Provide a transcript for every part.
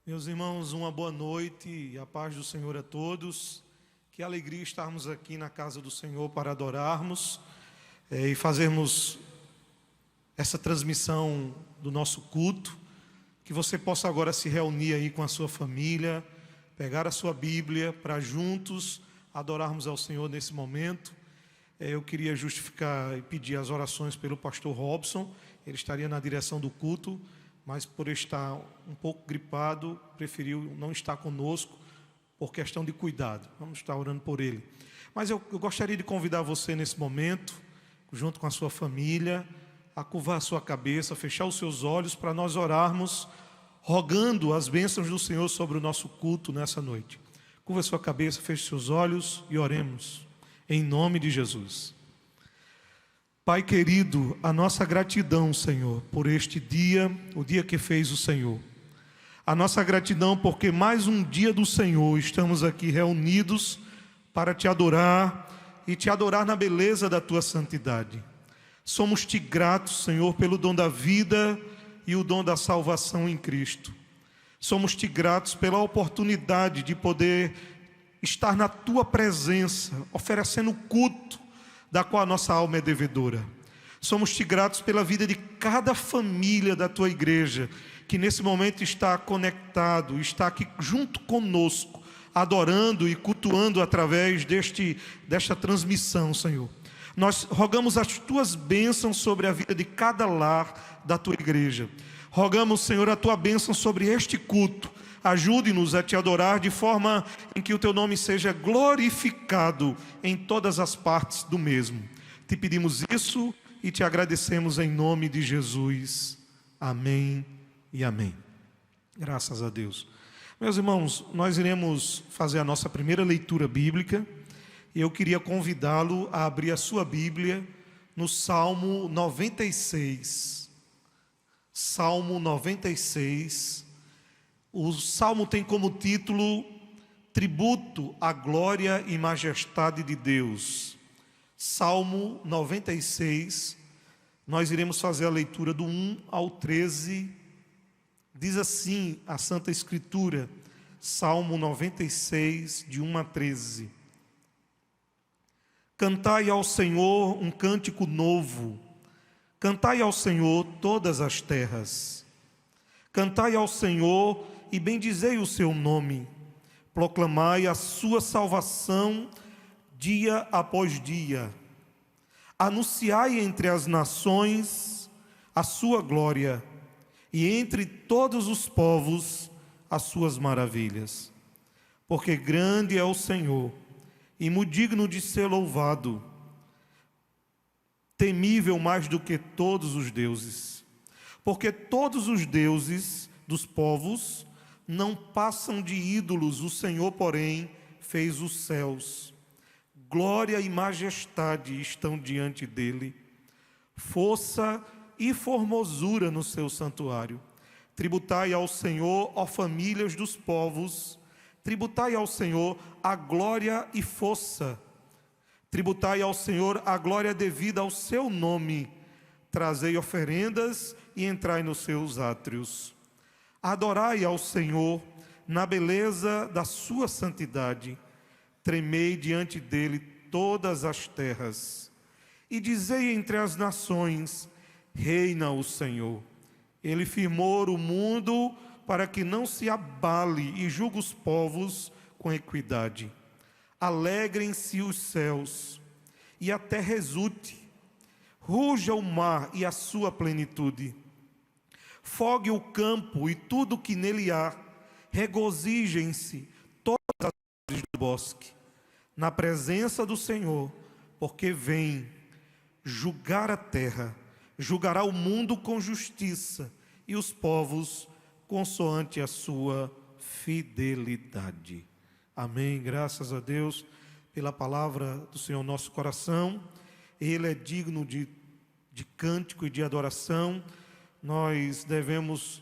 Meus irmãos, uma boa noite e a paz do Senhor a todos. Que alegria estarmos aqui na casa do Senhor para adorarmos e fazermos essa transmissão do nosso culto. Que você possa agora se reunir aí com a sua família, pegar a sua Bíblia para juntos adorarmos ao Senhor nesse momento. Eu queria justificar e pedir as orações pelo pastor Robson. Ele estaria na direção do culto, mas por estar um pouco gripado, preferiu não estar conosco por questão de cuidado. Vamos estar orando por ele. Mas eu gostaria de convidar você nesse momento, junto com a sua família, a curvar a sua cabeça, fechar os seus olhos para nós orarmos, rogando as bênçãos do Senhor sobre o nosso culto nessa noite. Curva a sua cabeça, feche seus olhos e oremos, em nome de Jesus. Pai querido, a nossa gratidão, Senhor, por este dia, o dia que fez o Senhor. A nossa gratidão porque mais um dia do Senhor estamos aqui reunidos para te adorar e te adorar na beleza da tua santidade. Somos-te gratos, Senhor, pelo dom da vida e o dom da salvação em Cristo. Somos-te gratos pela oportunidade de poder estar na tua presença, oferecendo culto, da qual a nossa alma é devedora. Somos-te gratos pela vida de cada família da tua igreja, que nesse momento está conectado, está aqui junto conosco, adorando e cultuando através desta transmissão, Senhor. Nós rogamos as tuas bênçãos sobre a vida de cada lar da tua igreja. Rogamos, Senhor, a tua bênção sobre este culto. Ajude-nos a te adorar de forma em que o teu nome seja glorificado em todas as partes do mesmo. Te pedimos isso e te agradecemos em nome de Jesus. Amém e amém. Graças a Deus. Meus irmãos, nós iremos fazer a nossa primeira leitura bíblica e eu queria convidá-lo a abrir a sua Bíblia no Salmo 96. Salmo 96. O Salmo tem como título Tributo à Glória e Majestade de Deus. Salmo 96, nós iremos fazer a leitura do 1 ao 13. Diz assim a Santa Escritura, Salmo 96, de 1 a 13. Cantai ao Senhor um cântico novo, cantai ao Senhor todas as terras. Cantai ao Senhor e bendizei o seu nome, proclamai a sua salvação dia após dia. Anunciai entre as nações a sua glória e entre todos os povos as suas maravilhas. Porque grande é o Senhor e muito digno de ser louvado, temível mais do que todos os deuses. Porque todos os deuses dos povos não passam de ídolos, o Senhor, porém, fez os céus. Glória e majestade estão diante dele, força e formosura no seu santuário. Tributai ao Senhor, ó famílias dos povos, tributai ao Senhor a glória e força. Tributai ao Senhor a glória devida ao seu nome. Trazei oferendas e entrai nos seus átrios. Adorai ao Senhor na beleza da sua santidade. Tremei diante dele todas as terras. E dizei entre as nações, reina o Senhor. Ele firmou o mundo para que não se abale e julga os povos com equidade. Alegrem-se os céus e a terra exulte. Ruja o mar e a sua plenitude. Fogue o campo e tudo que nele há. Regozijem-se todas as árvores do bosque na presença do Senhor, porque vem julgar a terra, julgará o mundo com justiça e os povos consoante a sua fidelidade. Amém. Graças a Deus pela palavra do Senhor nosso coração. Ele é digno de cântico e de adoração. Nós devemos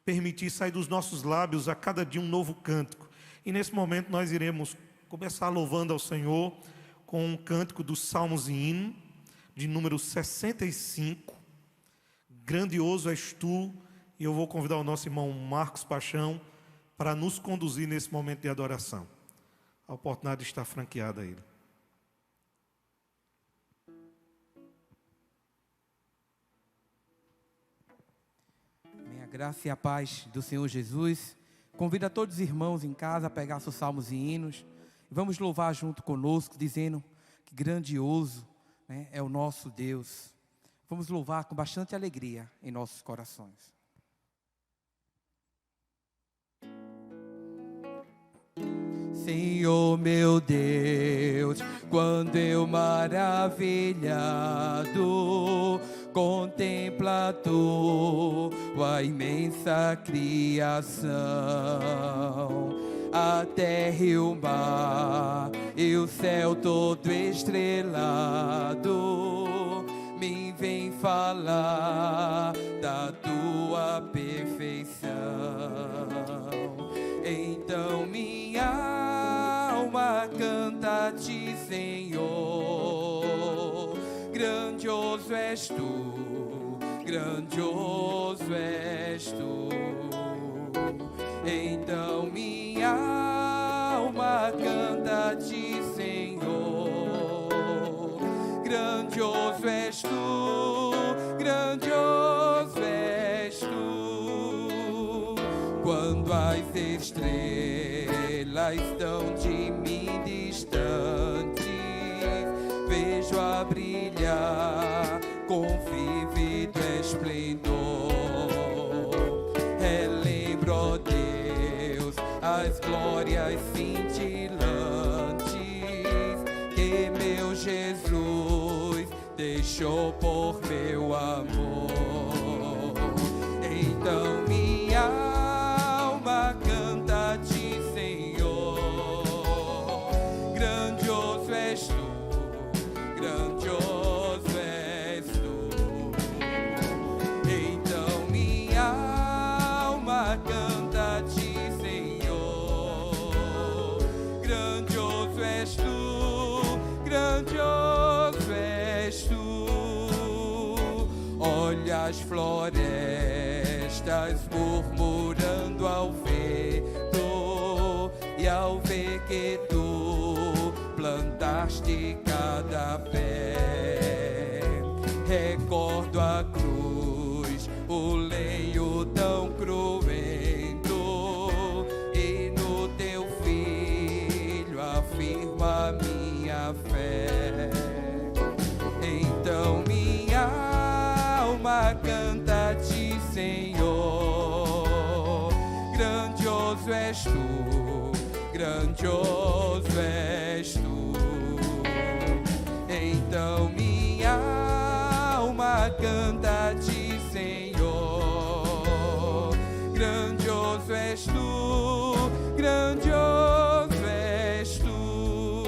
permitir sair dos nossos lábios a cada dia um novo cântico. E nesse momento nós iremos começar louvando ao Senhor com um cântico dos Salmos e Hino, de número 65. Grandioso és tu. E eu vou convidar o nosso irmão Marcos Paixão para nos conduzir nesse momento de adoração. A oportunidade está franqueada a Ele. A graça e a paz do Senhor Jesus. Convido a todos os irmãos em casa a pegar seus salmos e hinos. Vamos louvar junto conosco, dizendo que grandioso, né, é o nosso Deus. Vamos louvar com bastante alegria em nossos corações. Senhor meu Deus, quando eu maravilhado contemplo a tua imensa criação, a terra e o mar e o céu todo estrelado, me vem falar da tua perfeição. Então minha alma canta a ti, Senhor. Grandioso és tu, grandioso és tu. Então minha alma canta a ti, Senhor. Grandioso és tu, grandioso és tu. Quando as estrelas estão de mim distantes, vejo a brilhar com vívido esplendor. Relembro, ó Deus, as glórias cintilantes que meu Jesus deixou por meu amor. Então minha alma canta a ti, Senhor. Grandioso és tu, grandioso és tu. Então minha alma canta a ti, Senhor. Grandioso és tu, grandioso és tu. Olha as florestas murmurando ao vento, e ao ver que tu plantaste cada pé, recordo a cruz, o leio tão cruento, e no teu filho afirma minha fé. Então minha alma canta a ti, Senhor. Grandioso és tu, grandioso és tu. Então minha alma canta a ti, Senhor. Grandioso és tu, grandioso és tu.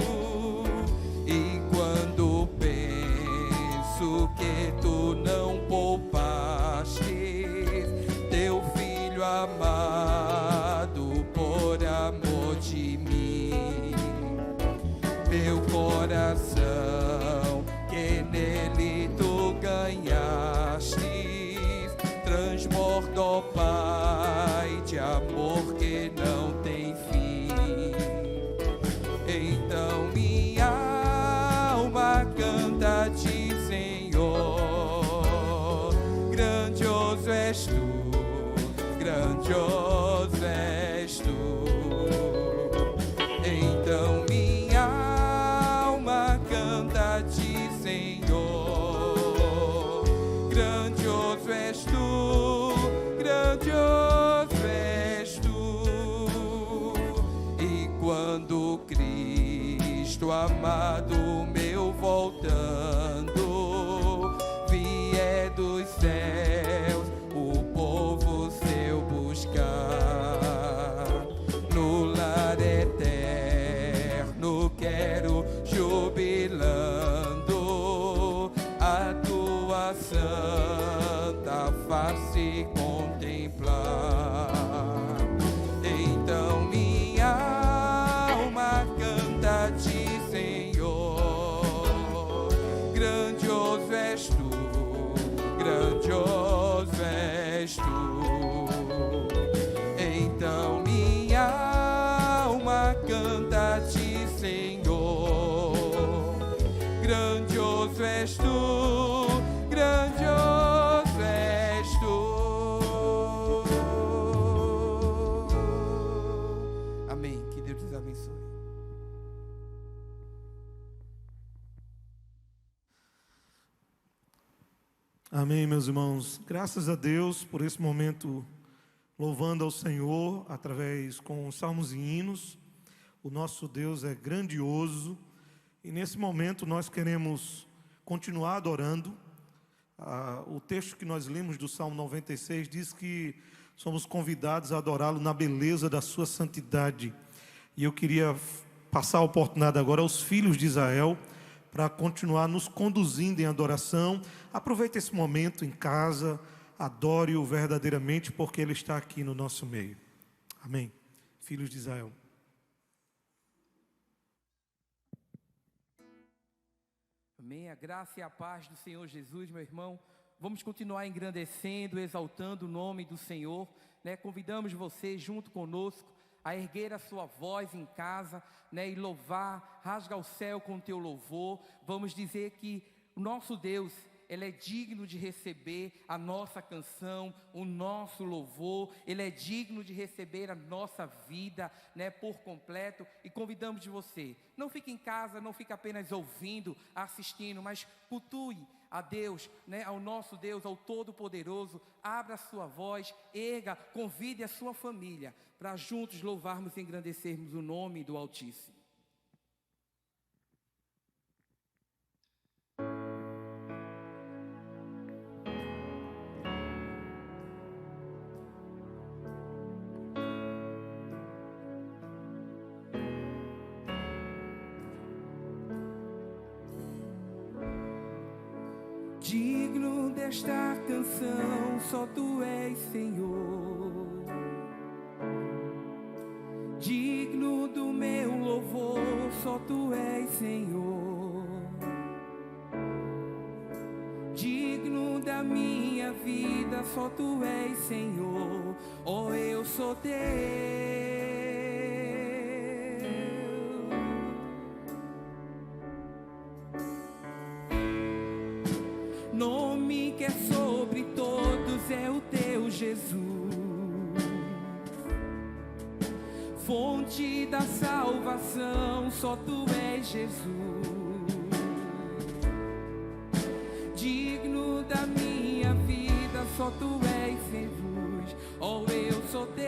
E quando penso que tu não poupaste teu filho amado por amor de mim, meu coração que nele tu ganhaste transborda, ó Pai, de amor que não tem fim. Então minha alma canta a ti, Senhor. Grandioso és tu, grandioso és tu. Então minha alma canta a ti, Senhor. Grandioso és tu, grandioso és tu. E quando Cristo amado meu voltando vier dos céus o povo seu buscar, no lar eterno quero jubilando a tua santa face contemplar. Então minha alma canta a ti, Senhor. Grandioso és tu, grandioso és tu. Então minha Amém, meus irmãos. Graças a Deus por esse momento, louvando ao Senhor através com salmos e hinos. O nosso Deus é grandioso e nesse momento nós queremos continuar adorando. O texto que nós lemos do Salmo 96 diz que somos convidados a adorá-lo na beleza da sua santidade. E eu queria passar a oportunidade agora aos filhos de Israel para continuar nos conduzindo em adoração. Aproveite esse momento em casa, adore-o verdadeiramente, porque Ele está aqui no nosso meio. Amém. Filhos de Israel. Amém. A graça e a paz do Senhor Jesus, meu irmão. Vamos continuar engrandecendo, exaltando o nome do Senhor, né? Convidamos você junto conosco a erguer a sua voz em casa, né, e louvar, rasgar o céu com o teu louvor. Vamos dizer que o nosso Deus, Ele é digno de receber a nossa canção, o nosso louvor. Ele é digno de receber a nossa vida, né, por completo. E convidamos de você, não fique em casa, não fique apenas ouvindo, assistindo, mas cultue a Deus, né, ao nosso Deus, ao Todo-Poderoso. Abra a sua voz, erga, convide a sua família para juntos louvarmos e engrandecermos o nome do Altíssimo. Digno desta canção, só Tu és Senhor. Digno do meu louvor, só Tu és Senhor. Digno da minha vida, só Tu és Senhor. Oh, eu sou Teu. Nome que é sobre todos é o Teu Jesus, fonte da salvação, só Tu és Jesus. Digno da minha vida, só Tu és Jesus. Oh, eu sou Teu,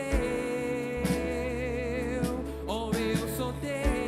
oh, eu sou Teu.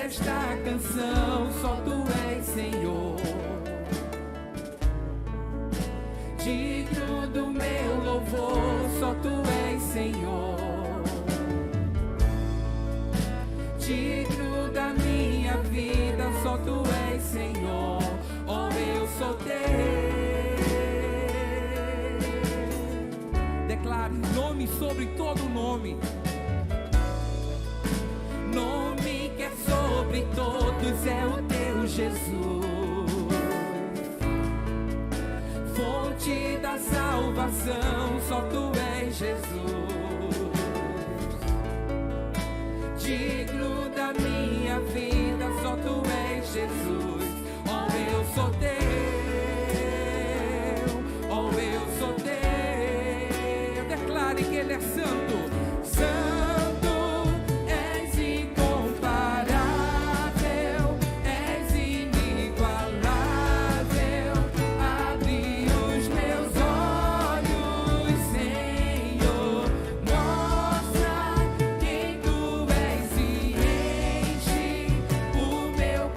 Esta canção, só Tu és Senhor. Digno do meu louvor, só Tu és Senhor. Digno da minha vida, só Tu és Senhor. Oh, eu sou Teu. Declare nome sobre todo nome. Nome que é sobre todos é o Teu Jesus, fonte da salvação, só Tu és Jesus. Digno da minha vida, só Tu és Jesus. Oh, eu sou Teu, oh, eu sou Teu. Declare que Ele é santo, santo.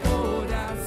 Coração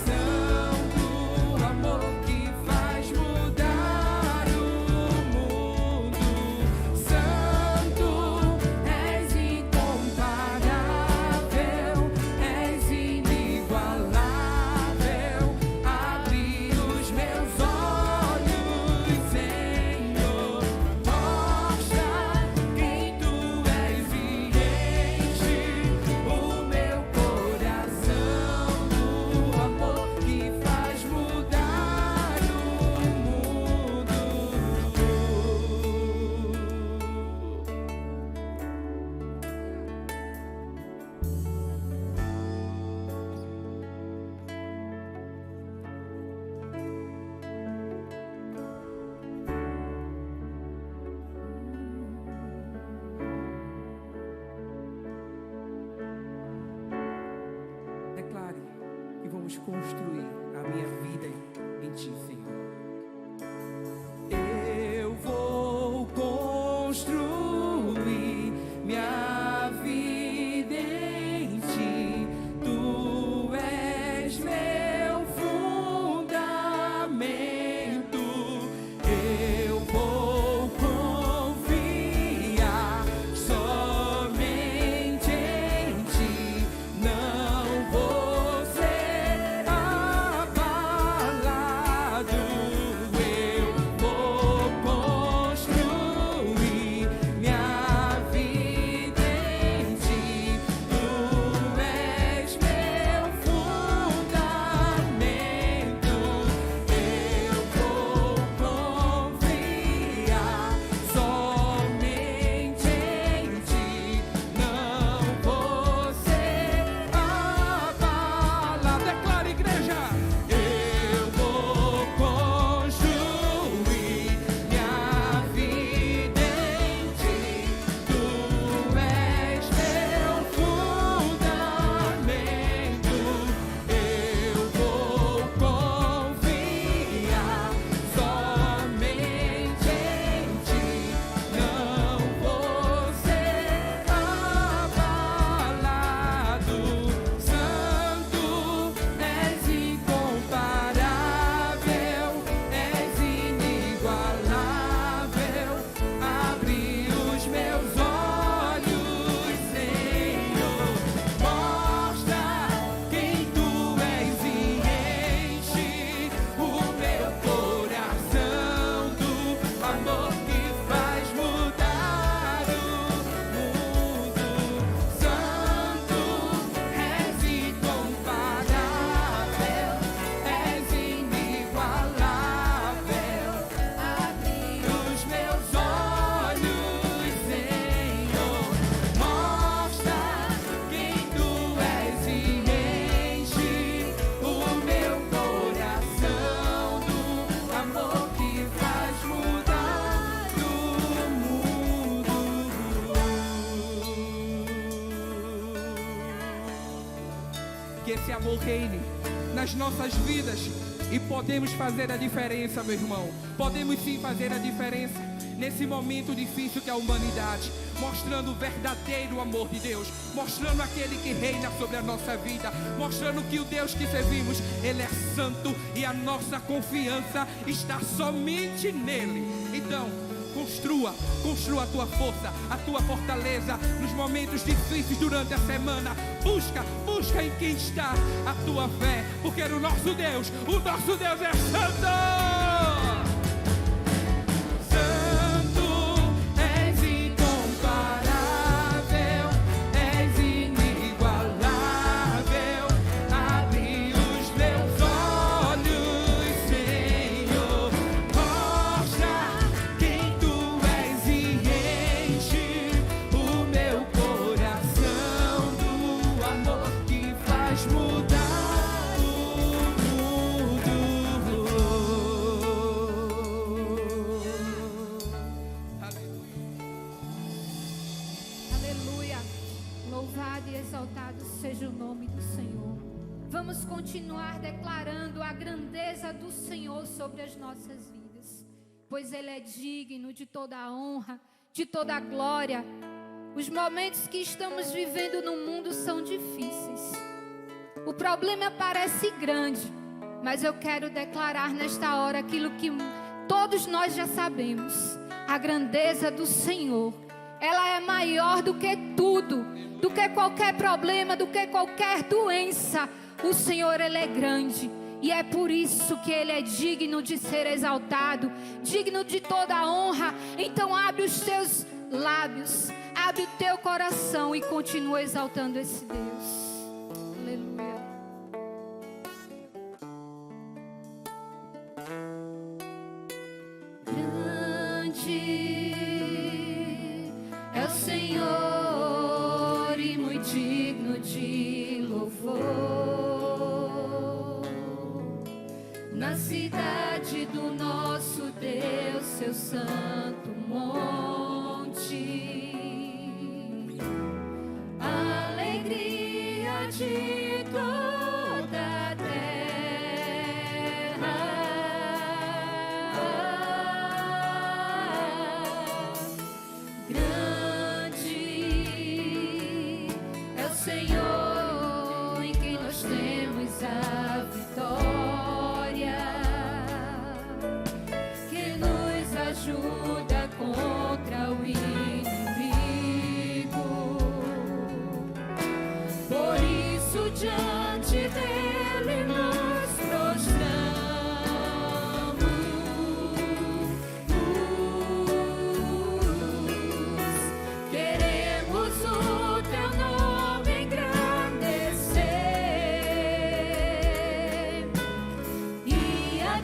vamos construir a minha vida em Ti, Senhor. Eu vou construir minha vida em Ti. Tu és meu fundamento. Eu vou confiar somente em Ti. Não vou ser abalado. Eu vou construir minha vida em Ti. Tu és meu fundamento. Eu vou confiar somente em Ti. Não vou ser abalado. Declara, igreja. Eu vou construir minha vida em Ti. Tu és meu fundamento. Eu vou confiar somente em Ti. Não vou ser abalado. Santo, és incomparável, és inigualável. Abre os meus olhos, Senhor. Mostra quem Tu és e enche o meu coração do amor que faz mudar o mundo. Santo, és incomparável, és inigualável. Abre os meus olhos, Senhor. Mostra quem Tu és e enche o meu coração do amor que faz mudar o mundo. Que esse amor reine nas nossas vidas e podemos fazer a diferença, meu irmão. Podemos sim fazer a diferença nesse momento difícil que é a humanidade, mostrando o verdadeiro amor de Deus, mostrando aquele que reina sobre a nossa vida, mostrando que o Deus que servimos, Ele é santo e a nossa confiança está somente nele. Então, construa a tua força, a tua fortaleza nos momentos difíceis durante a semana. Busca em quem está a tua fé, porque o nosso Deus é santo. Santo, és incomparável, és inigualável. Abre os meus olhos, Senhor. Mostra quem Tu és e enche o meu coração do amor que faz mudar o mundo. Aleluia. Louvado e exaltado seja o nome do Senhor. Vamos continuar declarando a grandeza do Senhor sobre as nossas vidas, pois Ele é digno de toda a honra, de toda a glória. Os momentos que estamos vivendo no mundo são difíceis. O problema parece grande, mas eu quero declarar nesta hora aquilo que todos nós já sabemos: a grandeza do Senhor. Ela é maior do que tudo, do que qualquer problema, do que qualquer doença. O Senhor, Ele é grande, e é por isso que Ele é digno de ser exaltado, digno de toda a honra. Então abre os teus lábios, abre o teu coração e continua exaltando esse Deus. Aleluia. Grande é o Senhor e muito digno de louvor. Na cidade do nosso Deus, seu santo monte, alegria de toda a terra.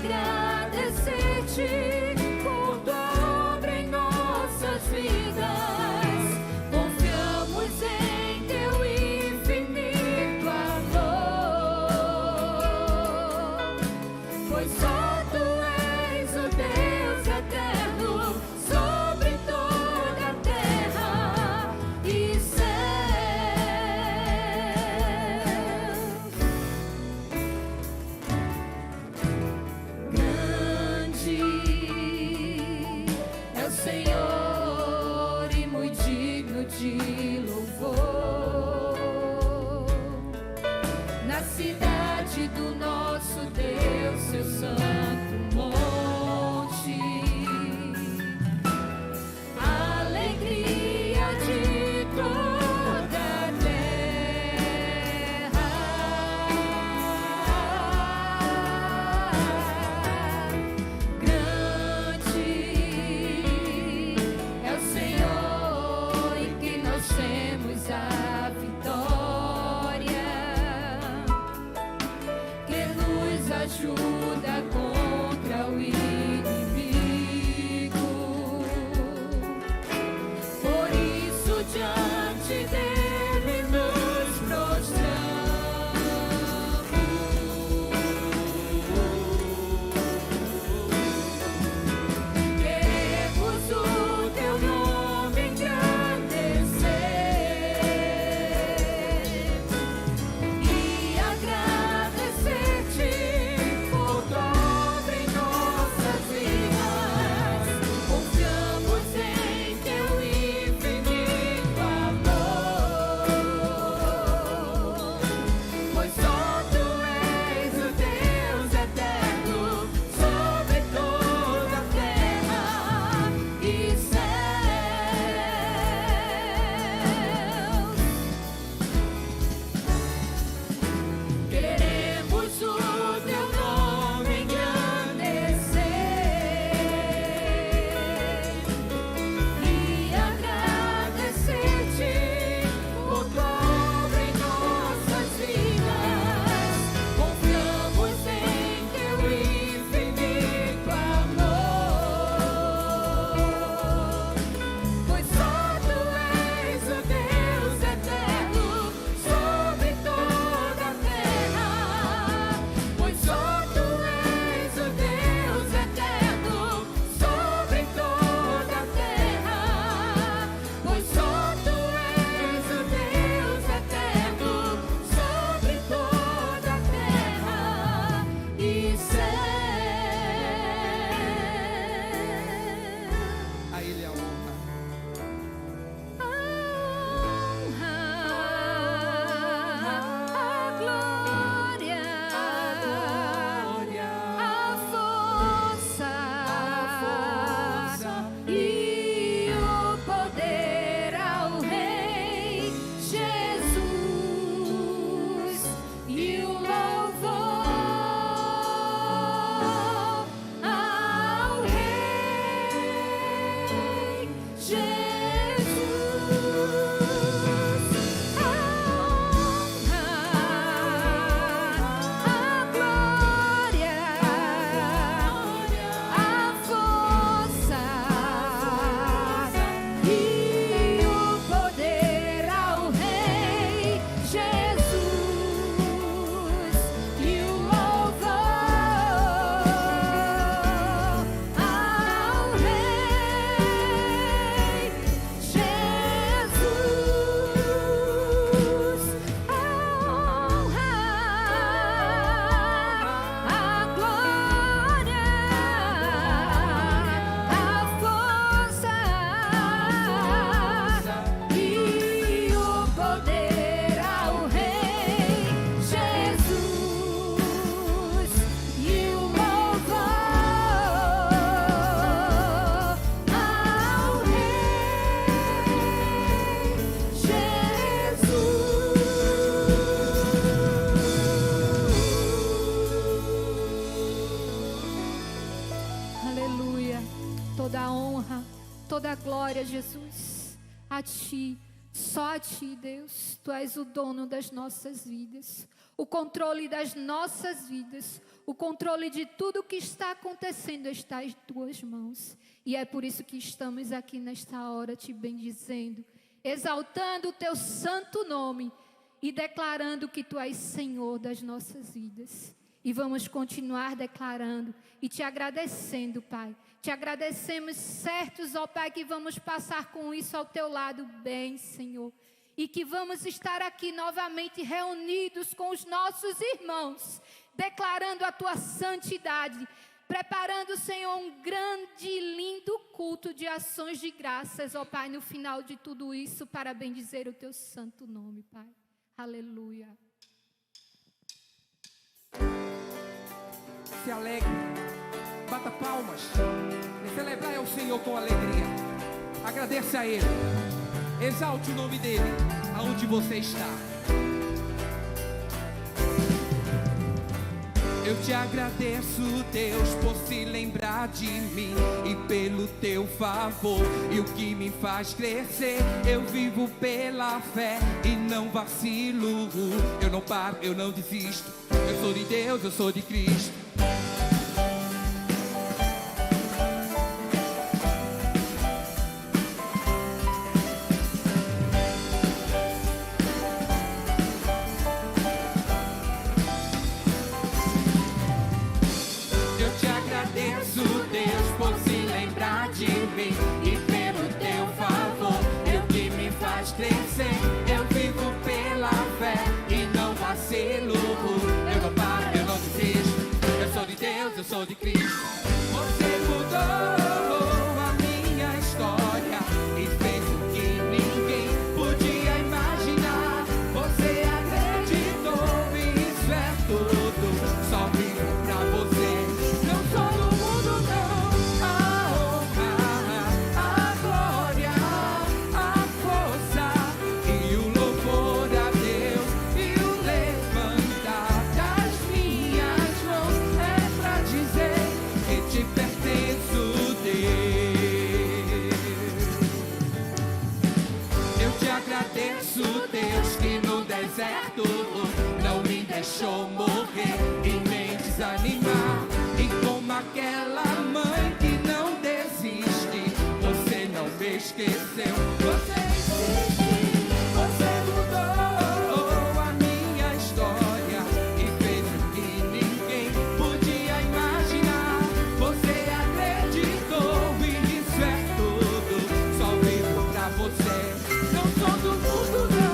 agradecer-te por tua obra em nossas vidas. Confiamos em teu infinito amor, pois só tu és o Deus eterno sobre toda a terra e céus. Grande é o Senhor e muito digno de louvor. Na cidade do nosso Deus, seu santo monte, a alegria de toda a terra. Grande é o Senhor em quem nós temos a vitória, que nos ajuda contra o inimigo. Por isso diante dele nos prostramos. Queremos o teu nome engrandecer e agradecer-te por tua obra em nossas vidas. Confiamos em teu infinito amor, pois só tu és o Deus eterno sobre toda a terra e céus. Queremos o teu nome engrandecer e agradecer-te por tua obra em nossas vidas. Confiamos em teu infinito amor, pois só tu és o Deus eterno sobre toda a terra. Pois só tu és o Deus eterno sobre toda a terra. Pois só tu és o Deus eterno sobre toda a terra e céus. A Ele a honra. A glória, a força e o poder ao Rei Jesus e o louvor ao Rei Jesus. A honra, a glória, a força e o poder ao Rei Jesus e o louvor ao Rei Jesus. A honra, a glória, a força e o poder ao Rei Jesus e o louvor ao Rei Jesus. Aleluia. Toda a honra, toda a glória, Jesus, a Ti, só a Ti, Deus. Tu és o dono das nossas vidas. O controle das nossas vidas, o controle de tudo que está acontecendo está em tuas mãos. E é por isso que estamos aqui nesta hora te bendizendo, exaltando o teu santo nome e declarando que tu és Senhor das nossas vidas. E vamos continuar declarando e te agradecendo, Pai. Te agradecemos certos, ó Pai, que vamos passar com isso ao teu lado bem, Senhor. E que vamos estar aqui novamente reunidos com os nossos irmãos, declarando a tua santidade, preparando, Senhor, um grande e lindo culto de ações de graças, ó Pai, no final de tudo isso, para bendizer o teu santo nome, Pai. Aleluia. Se alegre, bata palmas, e celebrai ao Senhor com alegria. Agradeça a Ele, exalte o nome dEle, aonde você está. Eu te agradeço, Deus, por se lembrar de mim e pelo teu favor. E o que me faz crescer, eu vivo pela fé e não vacilo. Eu não paro, eu não desisto. Eu sou de Deus, eu sou de Cristo. E pelo teu favor, eu que me faz crescer, eu vivo pela fé e não vacilo. Eu não paro, eu não desisto. Eu sou de Deus, eu sou de Cristo. Você mudou a minha história e fez o que ninguém podia imaginar. Você acreditou e isso é tudo. Só vivo pra você. Não sou do mundo, não. Deus que no deserto não me deixou morrer e nem desanimar. E como aquela mãe que não desiste, você não me esqueceu. Você existe, você mudou a minha história e fez o que ninguém podia imaginar. Você acreditou e isso é tudo. Só vivo pra você. Não sou do mundo, não.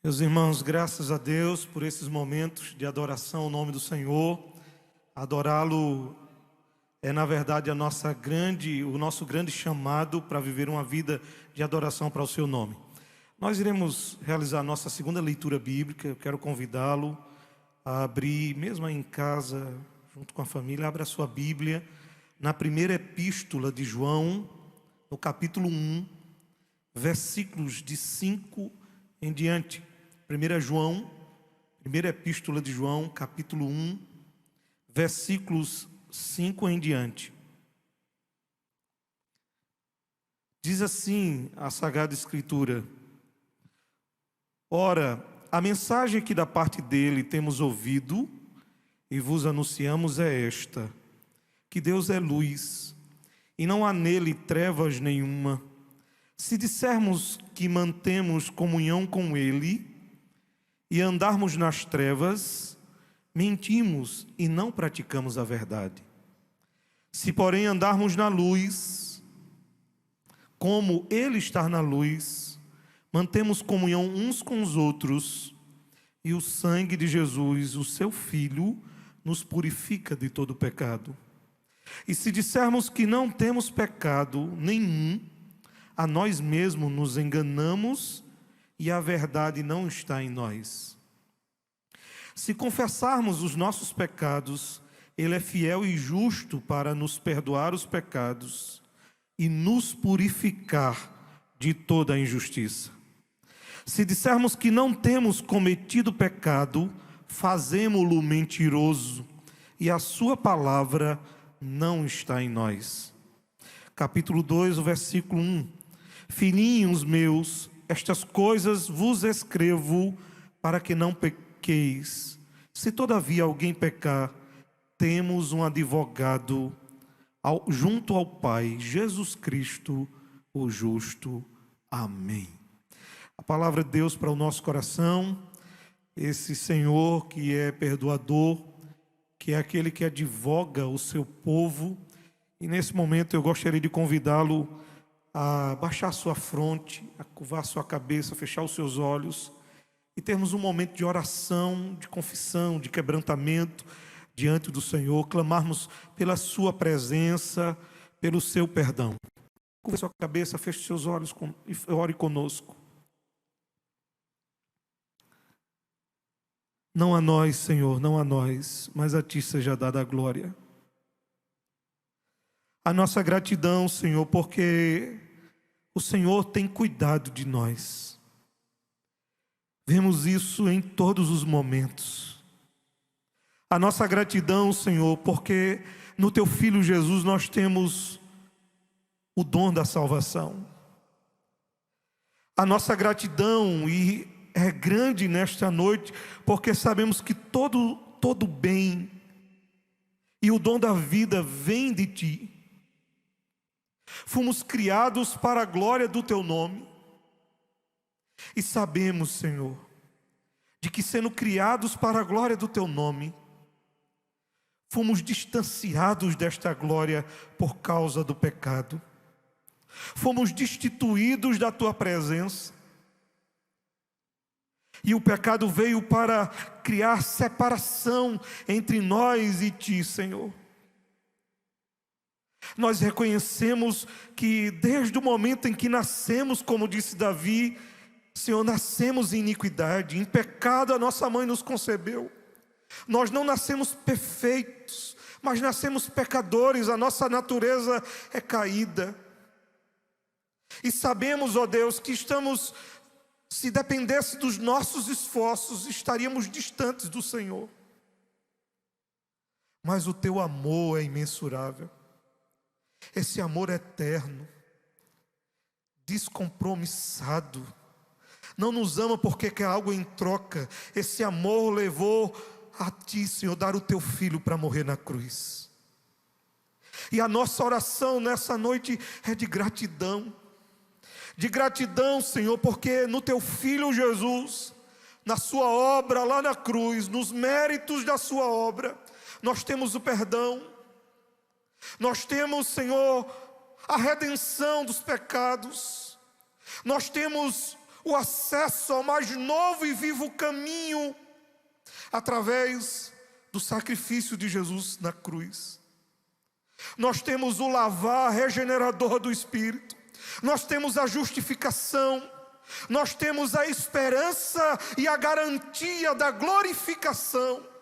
Meus irmãos, graças a Deus por esses momentos de adoração ao nome do Senhor. Adorá-lo é, na verdade, o nosso grande chamado para viver uma vida de adoração para o seu nome. Nós iremos realizar a nossa segunda leitura bíblica. Eu quero convidá-lo a abrir, mesmo aí em casa, junto com a família, abra a sua Bíblia na primeira epístola de João, no capítulo 1, versículos de 5 em diante. Primeira epístola de João, capítulo 1, versículos 5 em diante. Diz assim a Sagrada Escritura: Ora, a mensagem que da parte dele temos ouvido e vos anunciamos é esta: que Deus é luz, e não há nele trevas nenhuma. Se dissermos que mantemos comunhão com ele e andarmos nas trevas, mentimos e não praticamos a verdade. Se, porém, andarmos na luz, como Ele está na luz, mantemos comunhão uns com os outros, e o sangue de Jesus, o seu Filho, nos purifica de todo pecado. E se dissermos que não temos pecado nenhum, a nós mesmos nos enganamos e a verdade não está em nós. Se confessarmos os nossos pecados, Ele é fiel e justo para nos perdoar os pecados e nos purificar de toda a injustiça. Se dissermos que não temos cometido pecado, fazemo-lo mentiroso e a sua palavra não está em nós. Capítulo 2, o versículo 1. Filhinhos meus, estas coisas vos escrevo para que não pequeis. Se todavia alguém pecar, temos um advogado junto ao Pai, Jesus Cristo, o justo. Amém. A palavra de Deus para o nosso coração, esse Senhor que é perdoador, que é aquele que advoga o seu povo. E nesse momento eu gostaria de convidá-lo a baixar sua fronte, a curvar sua cabeça, fechar os seus olhos e termos um momento de oração, de confissão, de quebrantamento diante do Senhor, clamarmos pela sua presença, pelo seu perdão. Curva sua cabeça, feche seus olhos e ore conosco. Não a nós, Senhor, não a nós, mas a Ti seja dada a glória. A nossa gratidão, Senhor, porque o Senhor tem cuidado de nós. Vemos isso em todos os momentos. A nossa gratidão, Senhor, porque no Teu Filho Jesus nós temos o dom da salvação. A nossa gratidão é grande nesta noite, porque sabemos que todo bem e o dom da vida vem de Ti. Fomos criados para a glória do Teu nome. E sabemos, Senhor, de que sendo criados para a glória do Teu nome, fomos distanciados desta glória por causa do pecado. Fomos destituídos da Tua presença. E o pecado veio para criar separação entre nós e Ti, Senhor. Nós reconhecemos que desde o momento em que nascemos, como disse Davi, Senhor, nascemos em iniquidade, em pecado a nossa mãe nos concebeu. Nós não nascemos perfeitos, mas nascemos pecadores, a nossa natureza é caída. E sabemos, ó Deus, que se dependesse dos nossos esforços, estaríamos distantes do Senhor. Mas o Teu amor é imensurável. Esse amor eterno, descompromissado, não nos ama porque quer algo em troca. Esse amor levou a Ti, Senhor, dar o Teu Filho para morrer na cruz. E a nossa oração nessa noite é de gratidão. De gratidão, Senhor, porque no Teu Filho Jesus, na Sua obra lá na cruz, nos méritos da Sua obra, nós temos o perdão. Nós temos, Senhor, a redenção dos pecados. Nós temos o acesso ao mais novo e vivo caminho através do sacrifício de Jesus na cruz. Nós temos o lavar regenerador do Espírito. Nós temos a justificação. Nós temos a esperança e a garantia da glorificação.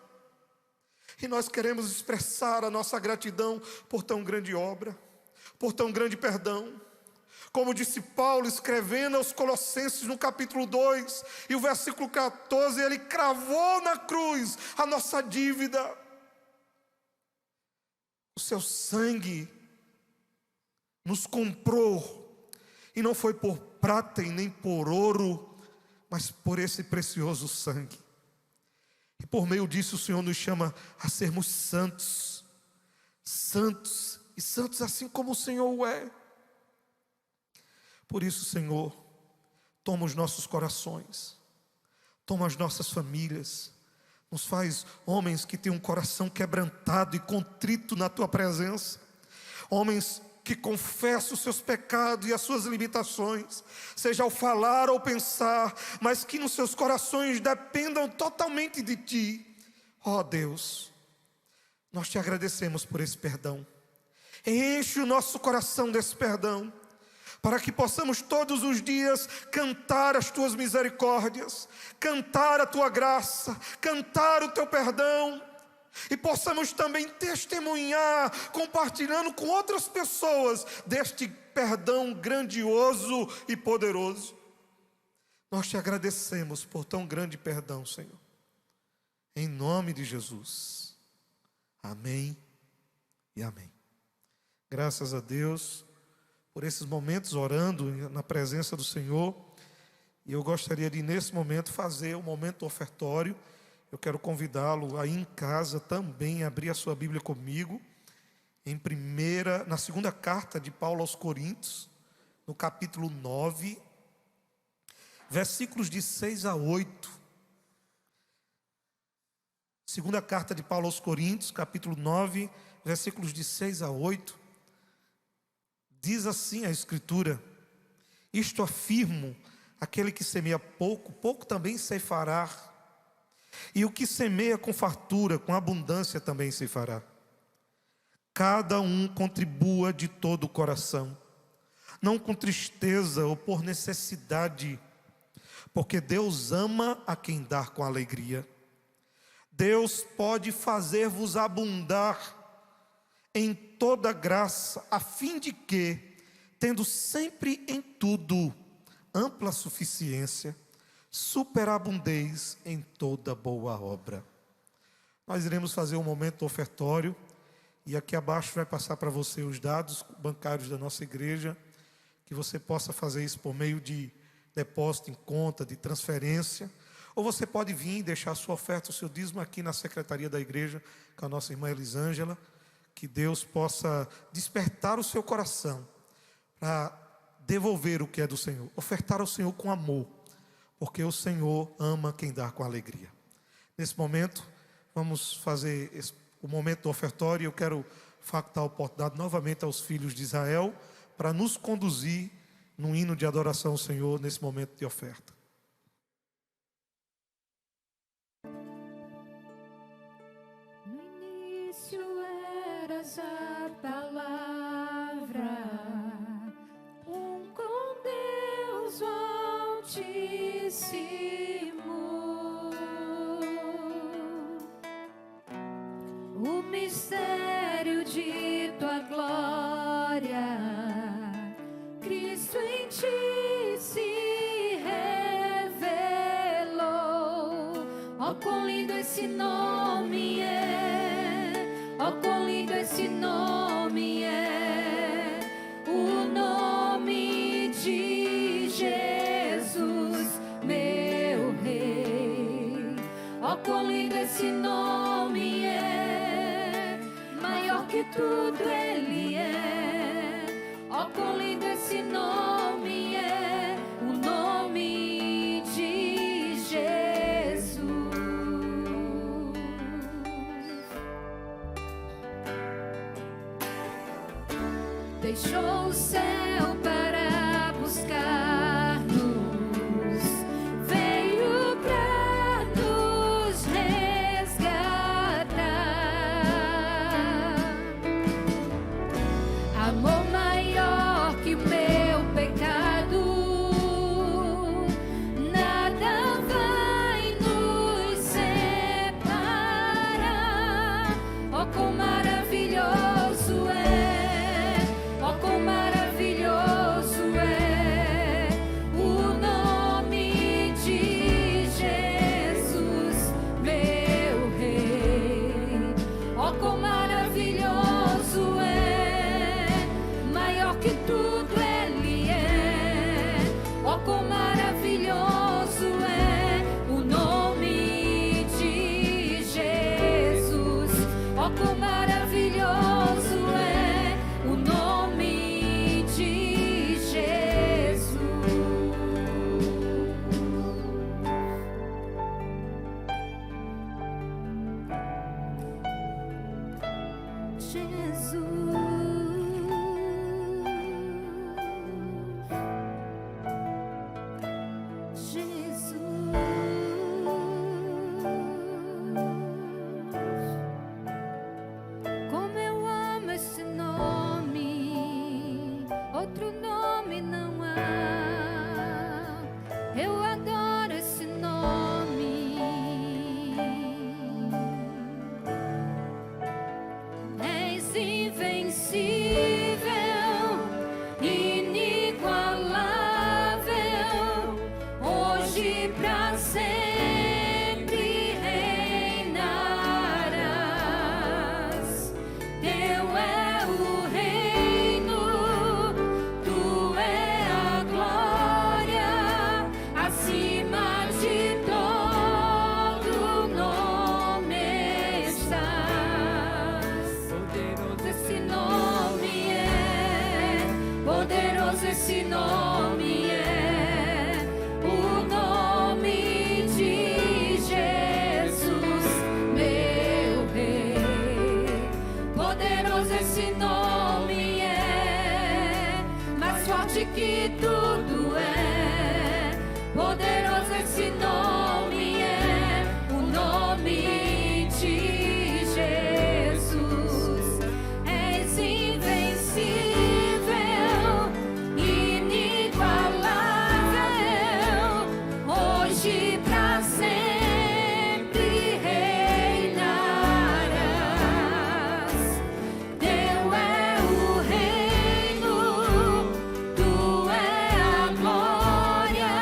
E nós queremos expressar a nossa gratidão por tão grande obra, por tão grande perdão. Como disse Paulo, escrevendo aos Colossenses no capítulo 2, e o versículo 14, ele cravou na cruz a nossa dívida. O seu sangue nos comprou, e não foi por prata e nem por ouro, mas por esse precioso sangue. E por meio disso o Senhor nos chama a sermos santos. Santos, e santos assim como o Senhor o é. Por isso, Senhor, toma os nossos corações, toma as nossas famílias, Nos faz homens que têm um coração quebrantado e contrito na Tua presença. Homens que confessam os seus pecados e as suas limitações, seja ao falar ou pensar, mas que nos seus corações dependam totalmente de Ti. Ó Deus, nós Te agradecemos por esse perdão. Enche o nosso coração desse perdão, para que possamos todos os dias cantar as Tuas misericórdias, cantar a Tua graça, cantar o Teu perdão, e possamos também testemunhar, compartilhando com outras pessoas deste perdão grandioso e poderoso. Nós Te agradecemos por tão grande perdão, Senhor. Em nome de Jesus. Amém e amém. Graças a Deus por esses momentos orando na presença do Senhor. E eu gostaria de, nesse momento, fazer o momento ofertório. Eu quero convidá-lo aí em casa também a abrir a sua Bíblia comigo, na segunda carta de Paulo aos Coríntios, no capítulo 9, versículos de 6 a 8. Segunda carta de Paulo aos Coríntios, capítulo 9, versículos de 6 a 8. Diz assim a Escritura: isto afirmo, aquele que semeia pouco, pouco também ceifará. E o que semeia com fartura, com abundância também ceifará. Cada um contribua de todo o coração, não com tristeza ou por necessidade, porque Deus ama a quem dá com alegria. Deus pode fazer-vos abundar em toda graça, a fim de que, tendo sempre em tudo ampla suficiência, superabundez em toda boa obra. Nós iremos fazer um momento ofertório, e aqui abaixo vai passar para você os dados bancários da nossa igreja, que você possa fazer isso por meio de depósito em conta, de transferência, ou você pode vir e deixar a sua oferta, o seu dízimo aqui na secretaria da igreja, com a nossa irmã Elisângela. Que Deus possa despertar o seu coração para devolver o que é do Senhor, ofertar ao Senhor com amor, porque o Senhor ama quem dá com alegria. Nesse momento, vamos fazer o momento do ofertório. Eu quero facultar a oportunidade novamente aos filhos de Israel para nos conduzir num hino de adoração ao Senhor nesse momento de oferta. A palavra, com Deus o Altíssimo, o mistério de Tua glória, Cristo em Ti se revelou. Ó, quão lindo esse nome é, ó, quão lindo esse nome é, o nome de Jesus, meu Rei. Ó, quão lindo esse nome é, maior que tudo Ele é. Ó, quão lindo esse nome é, o nome de Jesus. Deixou o céu para buscar-nos, veio para nos resgatar. Amor maior que o meu pecado, nada vai nos separar. Oh, quão maravilhoso é, oh, quão maravilhoso é o nome de Jesus, meu Rei. Oh, quão maravilhoso é, maior que tudo Ele Poderoso esse nome é, o nome de Jesus, meu Rei. Poderoso esse nome é, mais forte que tudo é. Poderoso esse nome é, o nome de Jesus. És invencível, inigualável, hoje pra sempre reinarás. Teu é o reino, tu é a glória,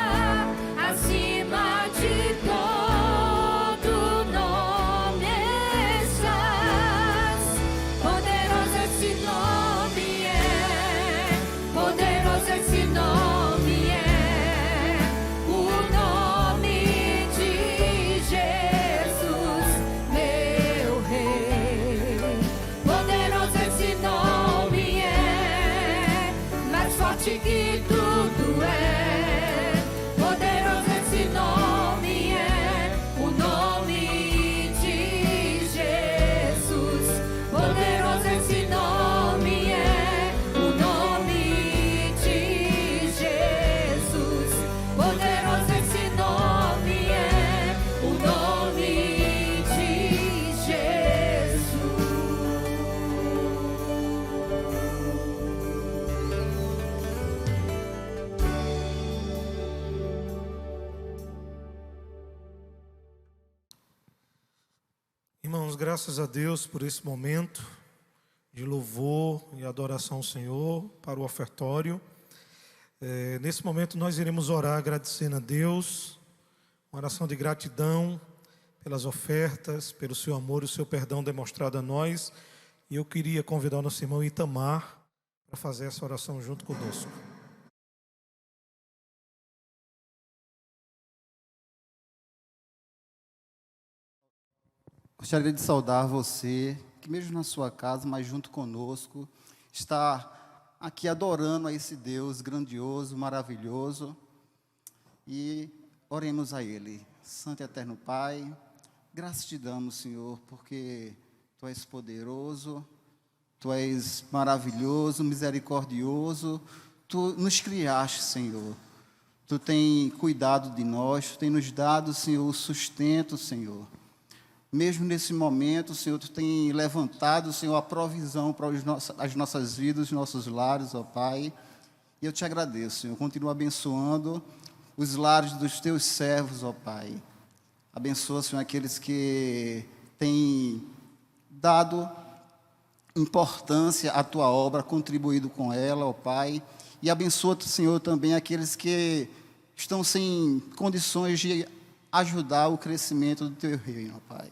acima de todo nome estás. Poderoso esse nome é, poderoso esse nome é, o nome de Jesus, meu Rei. Poderoso esse nome é, mais forte que tudo é. Poderoso esse nome é, o nome de Jesus. Poderoso esse nome é, o nome de Jesus. Poderoso esse nome é, o nome de Jesus. Irmãos, graças a Deus por esse momento de louvor e adoração ao Senhor para o ofertório. Nesse momento nós iremos orar agradecendo a Deus, uma oração de gratidão pelas ofertas, pelo seu amor e o seu perdão demonstrado a nós. E eu queria convidar o nosso irmão Itamar para fazer essa oração junto conosco. Gostaria de saudar você, que mesmo na sua casa, mas junto conosco, está aqui adorando a esse Deus grandioso, maravilhoso. E oremos a Ele. Santo e eterno Pai, graças te damos, Senhor, porque Tu és poderoso, Tu és maravilhoso, misericordioso. Tu nos criaste, Senhor. Tu tem cuidado de nós, Tu tem nos dado, Senhor, o sustento, Senhor. Mesmo nesse momento, Senhor, Tu tem levantado, Senhor, a provisão para as nossas vidas, os nossos lares, ó Pai. E eu te agradeço, Senhor. Continua abençoando os lares dos Teus servos, ó Pai. Abençoa, Senhor, aqueles que têm dado importância à Tua obra, contribuído com ela, ó Pai. E abençoa, Senhor, também aqueles que estão sem condições de ajudar o crescimento do Teu reino, ó Pai.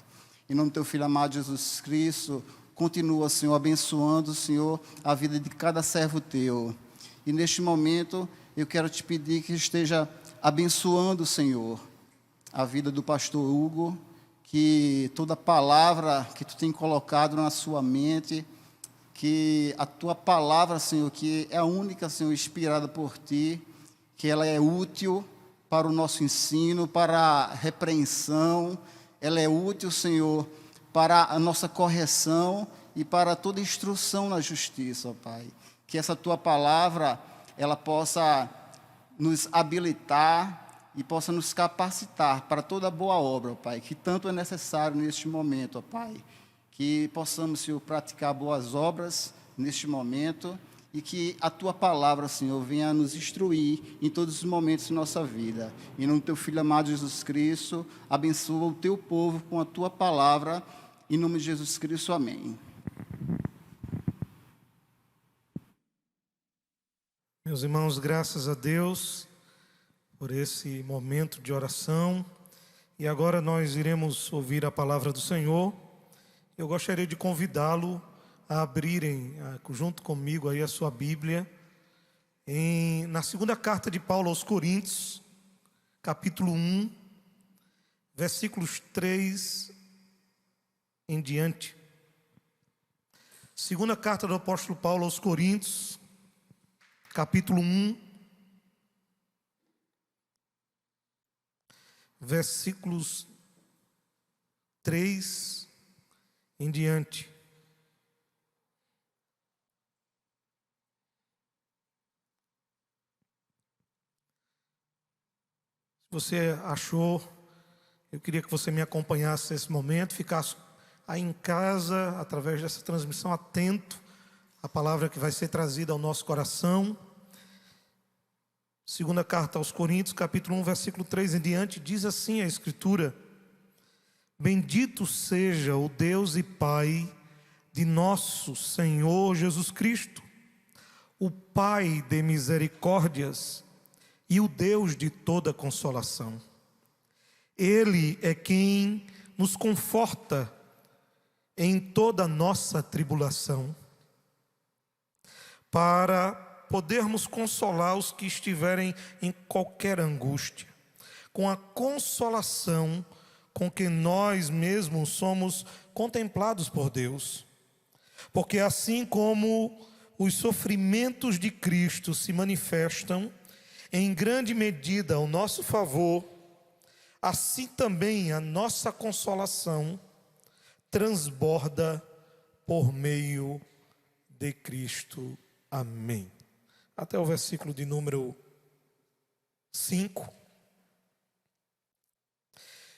Em nome do Teu Filho amado Jesus Cristo, continua, Senhor, abençoando, Senhor, a vida de cada servo Teu. E neste momento, eu quero Te pedir que esteja abençoando, Senhor, a vida do pastor Hugo, que toda palavra que Tu tem colocado na sua mente, que a Tua palavra, Senhor, que é a única, Senhor, inspirada por Ti, que ela é útil para o nosso ensino, para a repreensão, ela é útil, Senhor, para a nossa correção e para toda instrução na justiça, ó Pai. Que essa Tua palavra, ela possa nos habilitar e possa nos capacitar para toda boa obra, ó Pai, que tanto é necessário neste momento, ó Pai. Que possamos, Senhor, praticar boas obras neste momento e que a Tua palavra, Senhor, venha nos instruir em todos os momentos de nossa vida. Em nome do Teu Filho amado Jesus Cristo, abençoa o Teu povo com a Tua palavra. Em nome de Jesus Cristo, amém. Meus irmãos, graças a Deus por esse momento de oração. E agora nós iremos ouvir a palavra do Senhor. Eu gostaria de convidá-lo a abrirem junto comigo aí a sua Bíblia na segunda carta de Paulo aos Coríntios, capítulo 1, versículos 3 em diante. Segunda carta do apóstolo Paulo aos Coríntios, capítulo 1, versículos 3 em diante. Se você achou, eu queria que você me acompanhasse nesse momento, ficasse aí em casa, através dessa transmissão, atento à palavra que vai ser trazida ao nosso coração. Segunda carta aos Coríntios, capítulo 1, versículo 3 em diante, diz assim a Escritura: Bendito seja o Deus e Pai de nosso Senhor Jesus Cristo, o Pai de misericórdias e o Deus de toda consolação. Ele é quem nos conforta em toda a nossa tribulação, para podermos consolar os que estiverem em qualquer angústia, com a consolação com que nós mesmos somos contemplados por Deus. Porque assim como os sofrimentos de Cristo se manifestam em grande medida ao nosso favor, assim também a nossa consolação transborda por meio de Cristo. Amém. Até o versículo de número 5.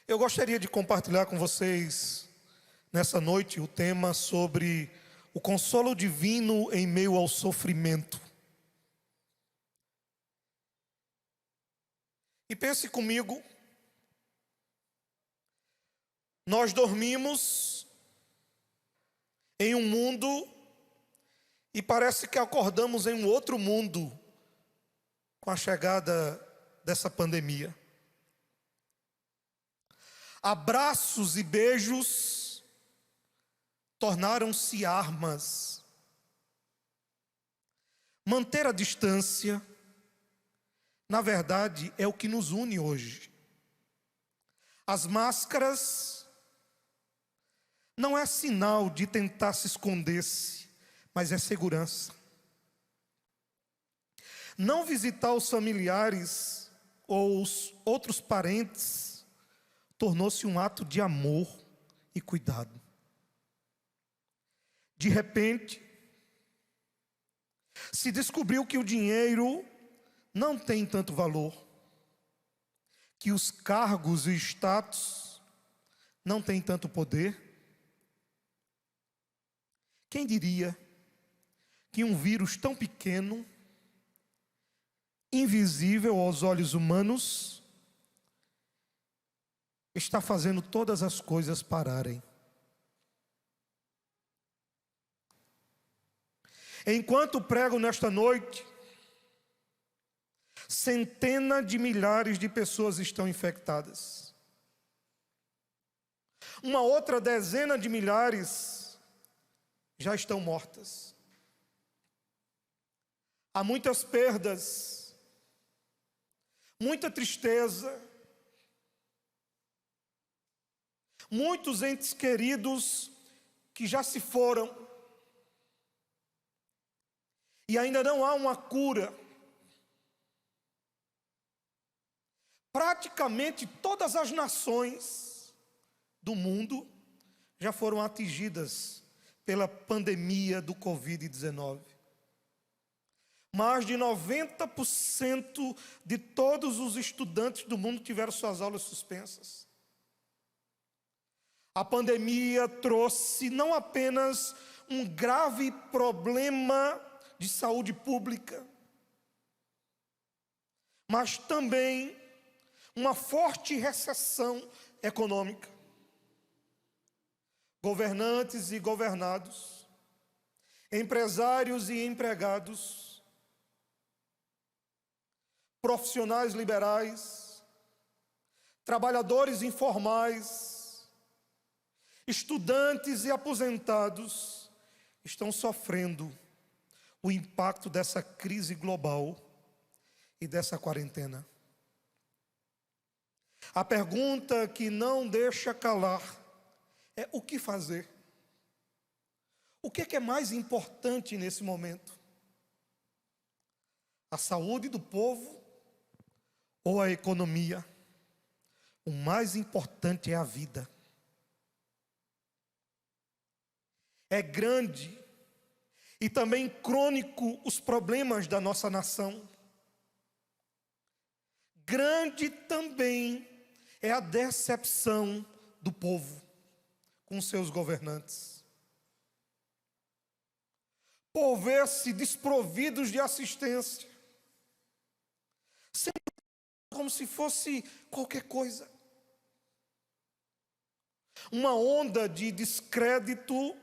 Eu gostaria de compartilhar com vocês nessa noite o tema sobre o consolo divino em meio ao sofrimento. E pense comigo, nós dormimos em um mundo e parece que acordamos em um outro mundo com a chegada dessa pandemia. Abraços e beijos tornaram-se armas. Manter a distância, na verdade, é o que nos une hoje. As máscaras não é sinal de tentar se esconder-se, mas é segurança. Não visitar os familiares ou os outros parentes tornou-se um ato de amor e cuidado. De repente, se descobriu que o dinheiro não tem tanto valor, que os cargos e status não têm tanto poder. Quem diria que um vírus tão pequeno, invisível aos olhos humanos, está fazendo todas as coisas pararem? Enquanto prego nesta noite, centenas de milhares de pessoas estão infectadas. Uma outra dezena de milhares já estão mortas. Há muitas perdas, muita tristeza, muitos entes queridos que já se foram, e ainda não há uma cura. Praticamente todas as nações do mundo já foram atingidas pela pandemia do Covid-19. Mais de 90% de todos os estudantes do mundo tiveram suas aulas suspensas. A pandemia trouxe não apenas um grave problema de saúde pública, mas também uma forte recessão econômica. Governantes e governados, empresários e empregados, profissionais liberais, trabalhadores informais, estudantes e aposentados estão sofrendo o impacto dessa crise global e dessa quarentena. A pergunta que não deixa calar é: o que fazer? O que é mais importante nesse momento? a saúde do povo ou a economia, o mais importante é a vida. É grande e também crônico os problemas da nossa nação. Grande também é a decepção do povo com seus governantes. Por ver-se desprovidos de assistência, sempre como se fosse qualquer coisa. Uma onda de descrédito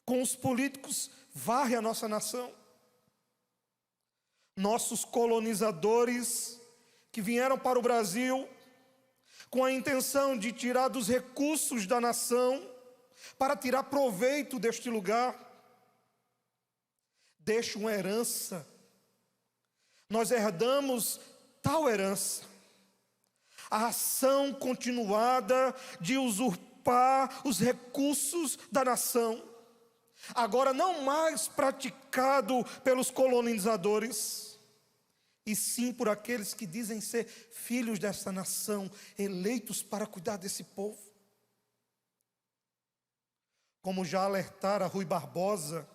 com os políticos varre a nossa nação. Nossos colonizadores que vieram para o Brasil com a intenção de tirar dos recursos da nação para tirar proveito deste lugar, deixam uma herança. Nós herdamos tal herança. A ação continuada de usurpar os recursos da nação, agora não mais praticado pelos colonizadores, e sim por aqueles que dizem ser filhos dessa nação, eleitos para cuidar desse povo. Como já alertara Rui Barbosa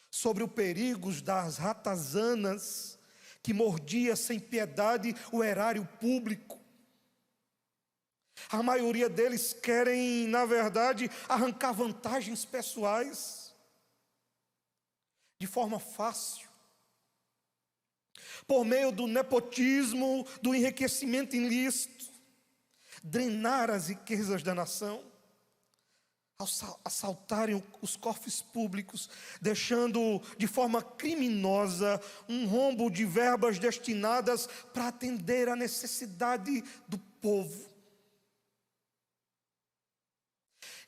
sobre os perigos das ratazanas que mordia sem piedade o erário público. A maioria deles querem, na verdade, arrancar vantagens pessoais de forma fácil, por meio do nepotismo, do enriquecimento ilícito, drenar as riquezas da nação, assaltarem os cofres públicos, deixando de forma criminosa um rombo de verbas destinadas para atender à necessidade do povo.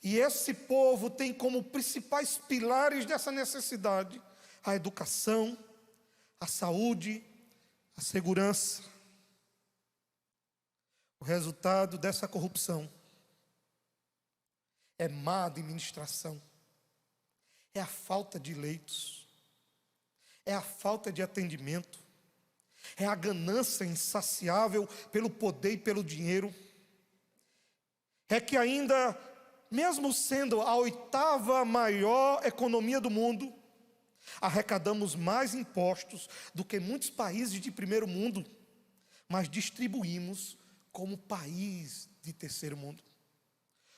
E esse povo tem como principais pilares dessa necessidade a educação, a saúde, a segurança. O resultado dessa corrupção é má administração, é a falta de leitos, é a falta de atendimento, é a ganância insaciável pelo poder e pelo dinheiro. É que ainda, mesmo sendo a 8ª maior economia do mundo, arrecadamos mais impostos do que muitos países de primeiro mundo, mas distribuímos como país de terceiro mundo.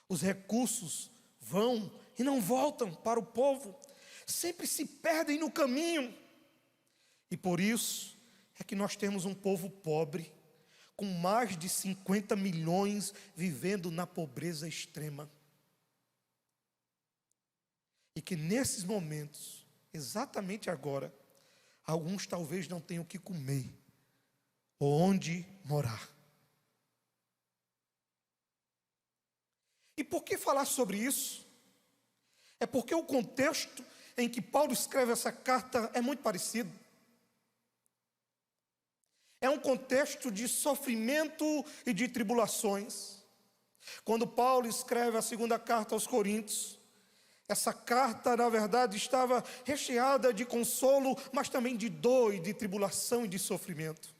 Os recursos vão e não voltam para o povo, sempre se perdem no caminho. E por isso é que nós temos um povo pobre, com mais de 50 milhões vivendo na pobreza extrema. E que nesses momentos, exatamente agora, alguns talvez não tenham o que comer, ou onde morar. E por que falar sobre isso? É porque o contexto em que Paulo escreve essa carta é muito parecido. É um contexto de sofrimento e de tribulações. Quando Paulo escreve a 2ª carta aos Coríntios, essa carta, na verdade, estava recheada de consolo, mas também de dor e de tribulação e de sofrimento.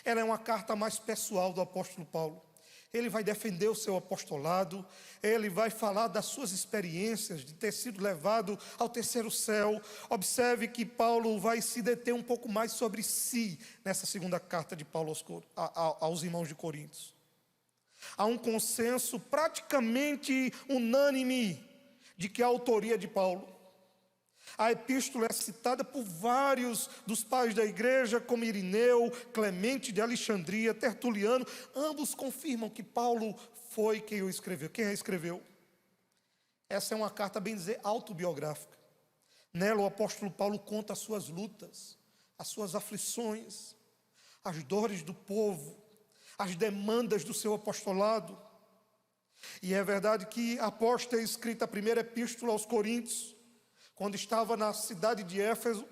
Ela é uma carta mais pessoal do apóstolo Paulo. Ele vai defender o seu apostolado, ele vai falar das suas experiências de ter sido levado ao terceiro céu. Observe que Paulo vai se deter um pouco mais sobre si nessa 2ª carta de Paulo aos irmãos de Coríntios. Há um consenso praticamente unânime de que a autoria de Paulo. A epístola é citada por vários dos pais da igreja, como Irineu, Clemente de Alexandria, Tertuliano. Ambos confirmam que Paulo foi quem o escreveu. Quem a escreveu? Essa é uma carta, bem dizer, autobiográfica. Nela o apóstolo Paulo conta as suas lutas, as suas aflições, as dores do povo, as demandas do seu apostolado. E é verdade que após ter escrito a primeira epístola aos Coríntios, quando estava na cidade de Éfeso,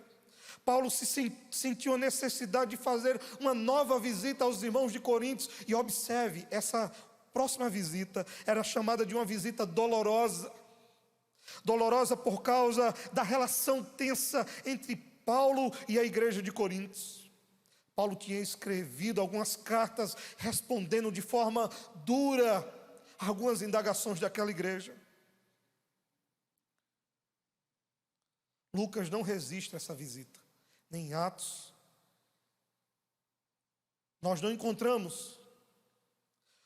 Paulo sentiu a necessidade de fazer uma nova visita aos irmãos de Coríntios. E observe, essa próxima visita era chamada de uma visita dolorosa. Dolorosa por causa da relação tensa entre Paulo e a igreja de Coríntios. Paulo tinha escrevido algumas cartas respondendo de forma dura a algumas indagações daquela igreja. Lucas não resiste a essa visita, nem em Atos. Nós não encontramos.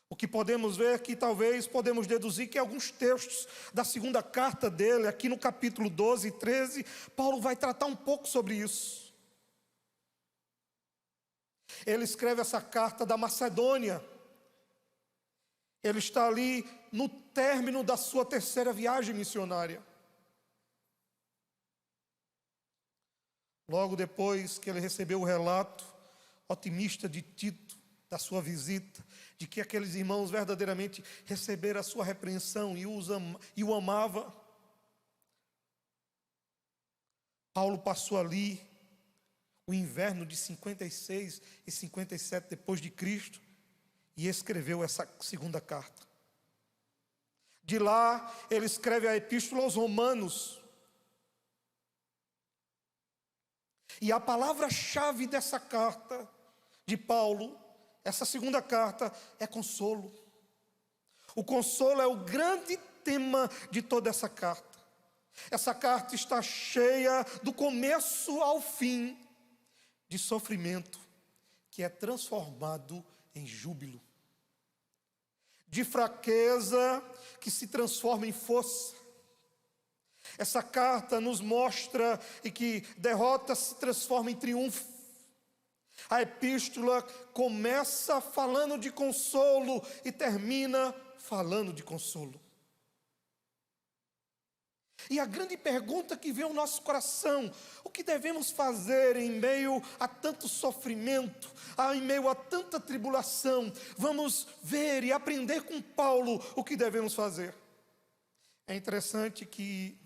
O que podemos ver é que talvez podemos deduzir que alguns textos da segunda carta dele, aqui no capítulo 12 e 13, Paulo vai tratar um pouco sobre isso. Ele escreve essa carta da Macedônia. Ele está ali no término da sua terceira viagem missionária. Logo depois que ele recebeu o relato otimista de Tito, da sua visita, de que aqueles irmãos verdadeiramente receberam a sua repreensão e o amavam, Paulo passou ali o inverno de 56 e 57 depois de Cristo e escreveu essa segunda carta. De lá ele escreve a epístola aos Romanos. E a palavra-chave dessa carta de Paulo, essa segunda carta, é consolo. O consolo é o grande tema de toda essa carta. Essa carta está cheia, do começo ao fim, de sofrimento, que é transformado em júbilo. De fraqueza, que se transforma em força. Essa carta nos mostra e que derrota se transforma em triunfo. A epístola começa falando de consolo e termina falando de consolo. E a grande pergunta que vem ao nosso coração: o que devemos fazer em meio a tanto sofrimento, em meio a tanta tribulação? Vamos ver e aprender com Paulo o que devemos fazer. É interessante que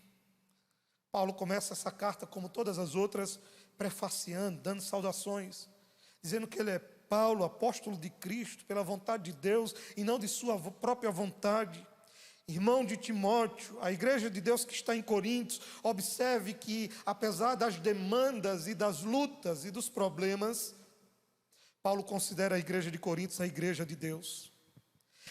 Paulo começa essa carta, como todas as outras, prefaciando, dando saudações, dizendo que ele é Paulo, apóstolo de Cristo, pela vontade de Deus e não de sua própria vontade. Irmão de Timóteo, a igreja de Deus que está em Coríntios, observe que, apesar das demandas e das lutas e dos problemas, Paulo considera a igreja de Coríntios a igreja de Deus,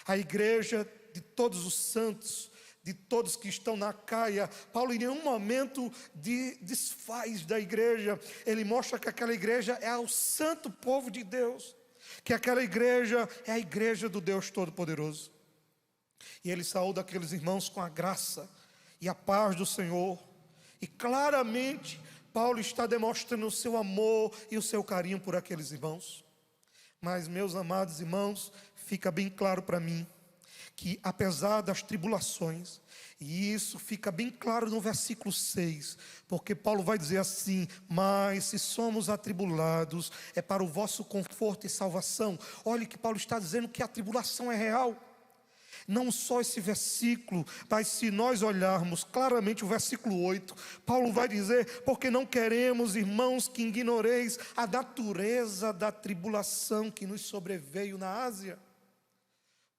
a igreja de todos os santos, de todos que estão na Caia. Paulo em nenhum momento desfaz da igreja. Ele mostra que aquela igreja é o santo povo de Deus, que aquela igreja é a igreja do Deus Todo-Poderoso. E ele saúda aqueles irmãos com a graça e a paz do Senhor. E claramente Paulo está demonstrando o seu amor e o seu carinho por aqueles irmãos. Mas, meus amados irmãos, fica bem claro para mim que apesar das tribulações, e isso fica bem claro no versículo 6, porque Paulo vai dizer assim: mas se somos atribulados, é para o vosso conforto e salvação. Olhe que Paulo está dizendo que a tribulação é real. Não só esse versículo, mas se nós olharmos claramente o versículo 8, Paulo vai dizer: porque não queremos, irmãos, que ignoreis a natureza da tribulação que nos sobreveio na Ásia.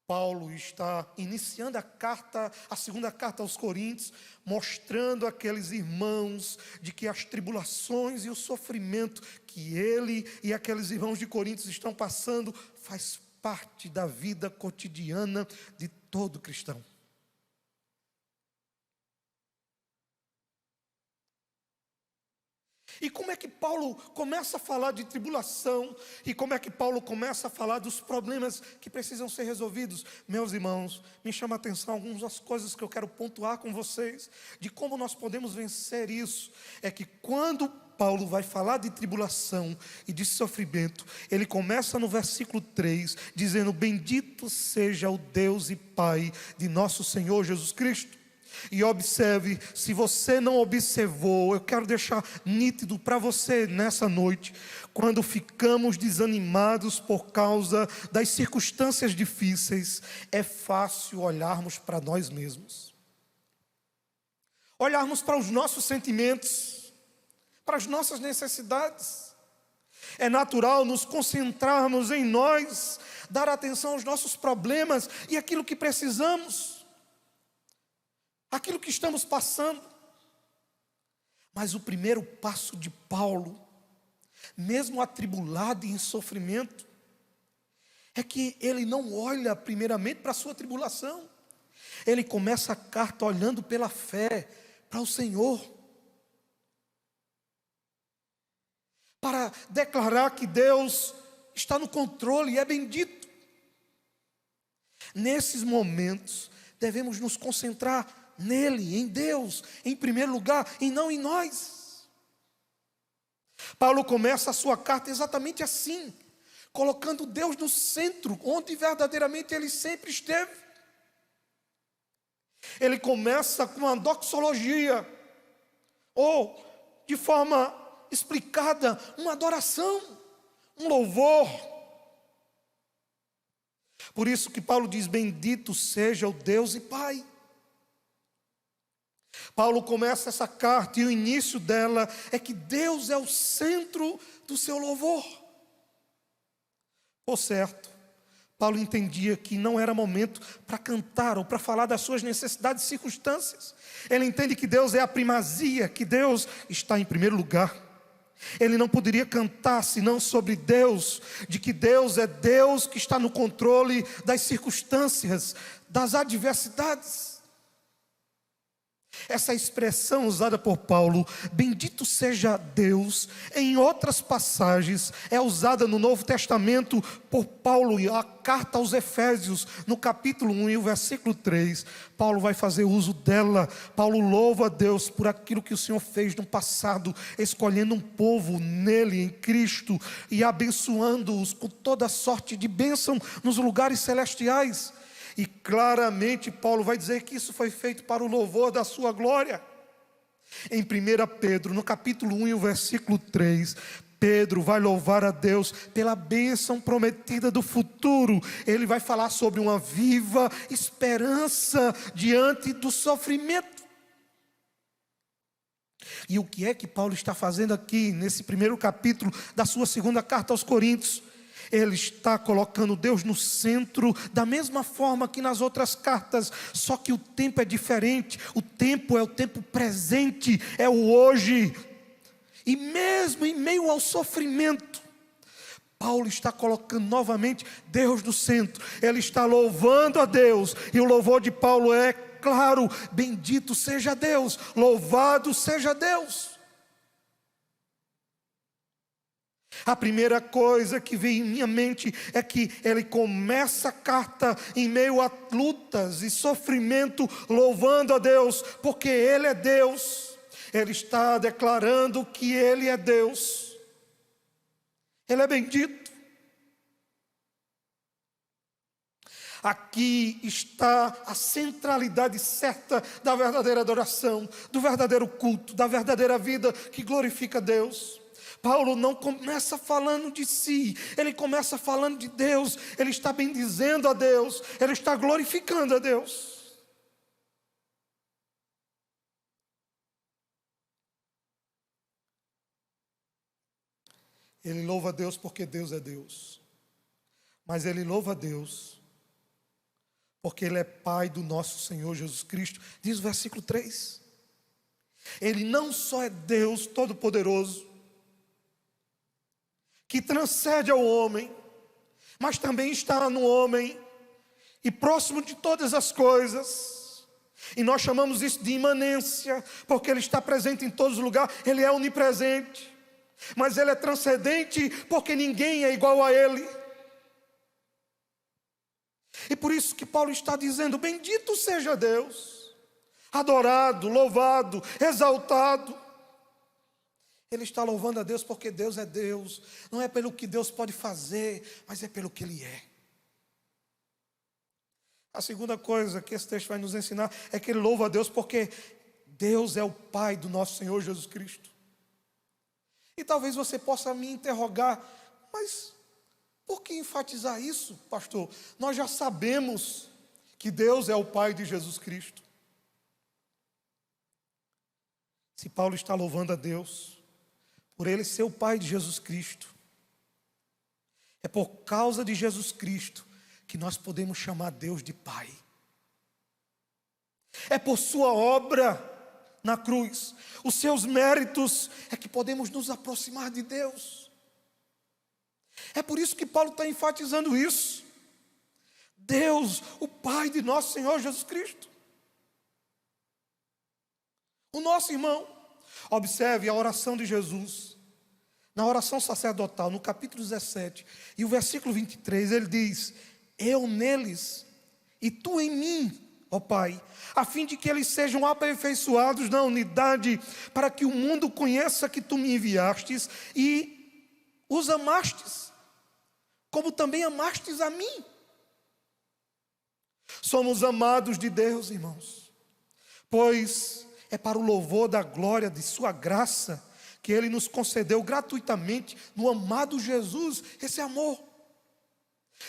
Paulo está iniciando a segunda carta aos Coríntios, mostrando àqueles irmãos de que as tribulações e o sofrimento que ele e aqueles irmãos de Coríntios estão passando faz parte da vida cotidiana de todo cristão. E como é que Paulo começa a falar de tribulação? E como é que Paulo começa a falar dos problemas que precisam ser resolvidos? Meus irmãos, me chama a atenção algumas coisas que eu quero pontuar com vocês, de como nós podemos vencer isso. É que quando Paulo vai falar de tribulação e de sofrimento, ele começa no versículo 3, dizendo: bendito seja o Deus e Pai de nosso Senhor Jesus Cristo. E observe, se você não observou, eu quero deixar nítido para você nessa noite: quando ficamos desanimados por causa das circunstâncias difíceis, é fácil olharmos para nós mesmos, olharmos para os nossos sentimentos, para as nossas necessidades. É natural nos concentrarmos em nós, dar atenção aos nossos problemas e aquilo que precisamos, aquilo que estamos passando. Mas o primeiro passo de Paulo, mesmo atribulado e em sofrimento, é que ele não olha primeiramente para a sua tribulação. Ele começa a carta olhando pela fé para o Senhor, para declarar que Deus está no controle e é bendito. Nesses momentos, devemos nos concentrar nele, em Deus, em primeiro lugar, e não em nós. Paulo começa a sua carta exatamente assim, colocando Deus no centro, onde verdadeiramente ele sempre esteve. Ele começa com uma doxologia, ou, de forma explicada, uma adoração, um louvor. Por isso que Paulo diz: bendito seja o Deus e Pai. Paulo começa essa carta e o início dela é que Deus é o centro do seu louvor. Por certo, Paulo entendia que não era momento para cantar ou para falar das suas necessidades e circunstâncias. Ele entende que Deus é a primazia, que Deus está em primeiro lugar. Ele não poderia cantar senão sobre Deus, de que Deus é Deus que está no controle das circunstâncias, das adversidades. Essa expressão usada por Paulo, bendito seja Deus, em outras passagens é usada no Novo Testamento por Paulo, e a carta aos Efésios, no capítulo 1 e o versículo 3, Paulo vai fazer uso dela. Paulo louva a Deus por aquilo que o Senhor fez no passado, escolhendo um povo nele, em Cristo, e abençoando-os com toda sorte de bênção nos lugares celestiais. E claramente Paulo vai dizer que isso foi feito para o louvor da sua glória. Em 1 Pedro, no capítulo 1 e o versículo 3, Pedro vai louvar a Deus pela bênção prometida do futuro. Ele vai falar sobre uma viva esperança diante do sofrimento. E o que é que Paulo está fazendo aqui, nesse primeiro capítulo da sua segunda carta aos Coríntios? Ele está colocando Deus no centro, da mesma forma que nas outras cartas, só que o tempo é diferente. O tempo é o tempo presente, é o hoje. E mesmo em meio ao sofrimento, Paulo está colocando novamente Deus no centro. Ele está louvando a Deus, e o louvor de Paulo é claro: bendito seja Deus, louvado seja Deus. A primeira coisa que vem em minha mente é que ele começa a carta em meio a lutas e sofrimento, louvando a Deus, porque Ele é Deus. Ele está declarando que Ele é Deus. Ele é bendito. Aqui está a centralidade certa da verdadeira adoração, do verdadeiro culto, da verdadeira vida que glorifica a Deus. Paulo não começa falando de si, ele começa falando de Deus. Ele está bendizendo a Deus, ele está glorificando a Deus. Ele louva a Deus porque Deus é Deus, mas ele louva a Deus porque Ele é Pai do nosso Senhor Jesus Cristo. Diz o versículo 3, Ele não só é Deus Todo-Poderoso, que transcende ao homem, mas também está no homem e próximo de todas as coisas. E nós chamamos isso de imanência, porque Ele está presente em todos os lugares. Ele é onipresente, mas Ele é transcendente, porque ninguém é igual a Ele. E por isso que Paulo está dizendo: bendito seja Deus, adorado, louvado, exaltado. Ele está louvando a Deus porque Deus é Deus. Não é pelo que Deus pode fazer, mas é pelo que Ele é. A segunda coisa que esse texto vai nos ensinar é que ele louva a Deus porque Deus é o Pai do nosso Senhor Jesus Cristo. E talvez você possa me interrogar: mas por que enfatizar isso, pastor? Nós já sabemos que Deus é o Pai de Jesus Cristo. Se Paulo está louvando a Deus por Ele ser o Pai de Jesus Cristo, é por causa de Jesus Cristo que nós podemos chamar Deus de Pai. É por sua obra na cruz. Os seus méritos é que podemos nos aproximar de Deus. É por isso que Paulo está enfatizando isso. Deus, o Pai de nosso Senhor Jesus Cristo, o nosso irmão. Observe a oração de Jesus, na oração sacerdotal, no capítulo 17, e o versículo 23, ele diz: eu neles e tu em mim, ó Pai, a fim de que eles sejam aperfeiçoados na unidade, para que o mundo conheça que tu me enviastes e os amastes, como também amastes a mim. Somos amados de Deus, irmãos, pois é para o louvor da glória de sua graça que Ele nos concedeu gratuitamente no amado Jesus esse amor,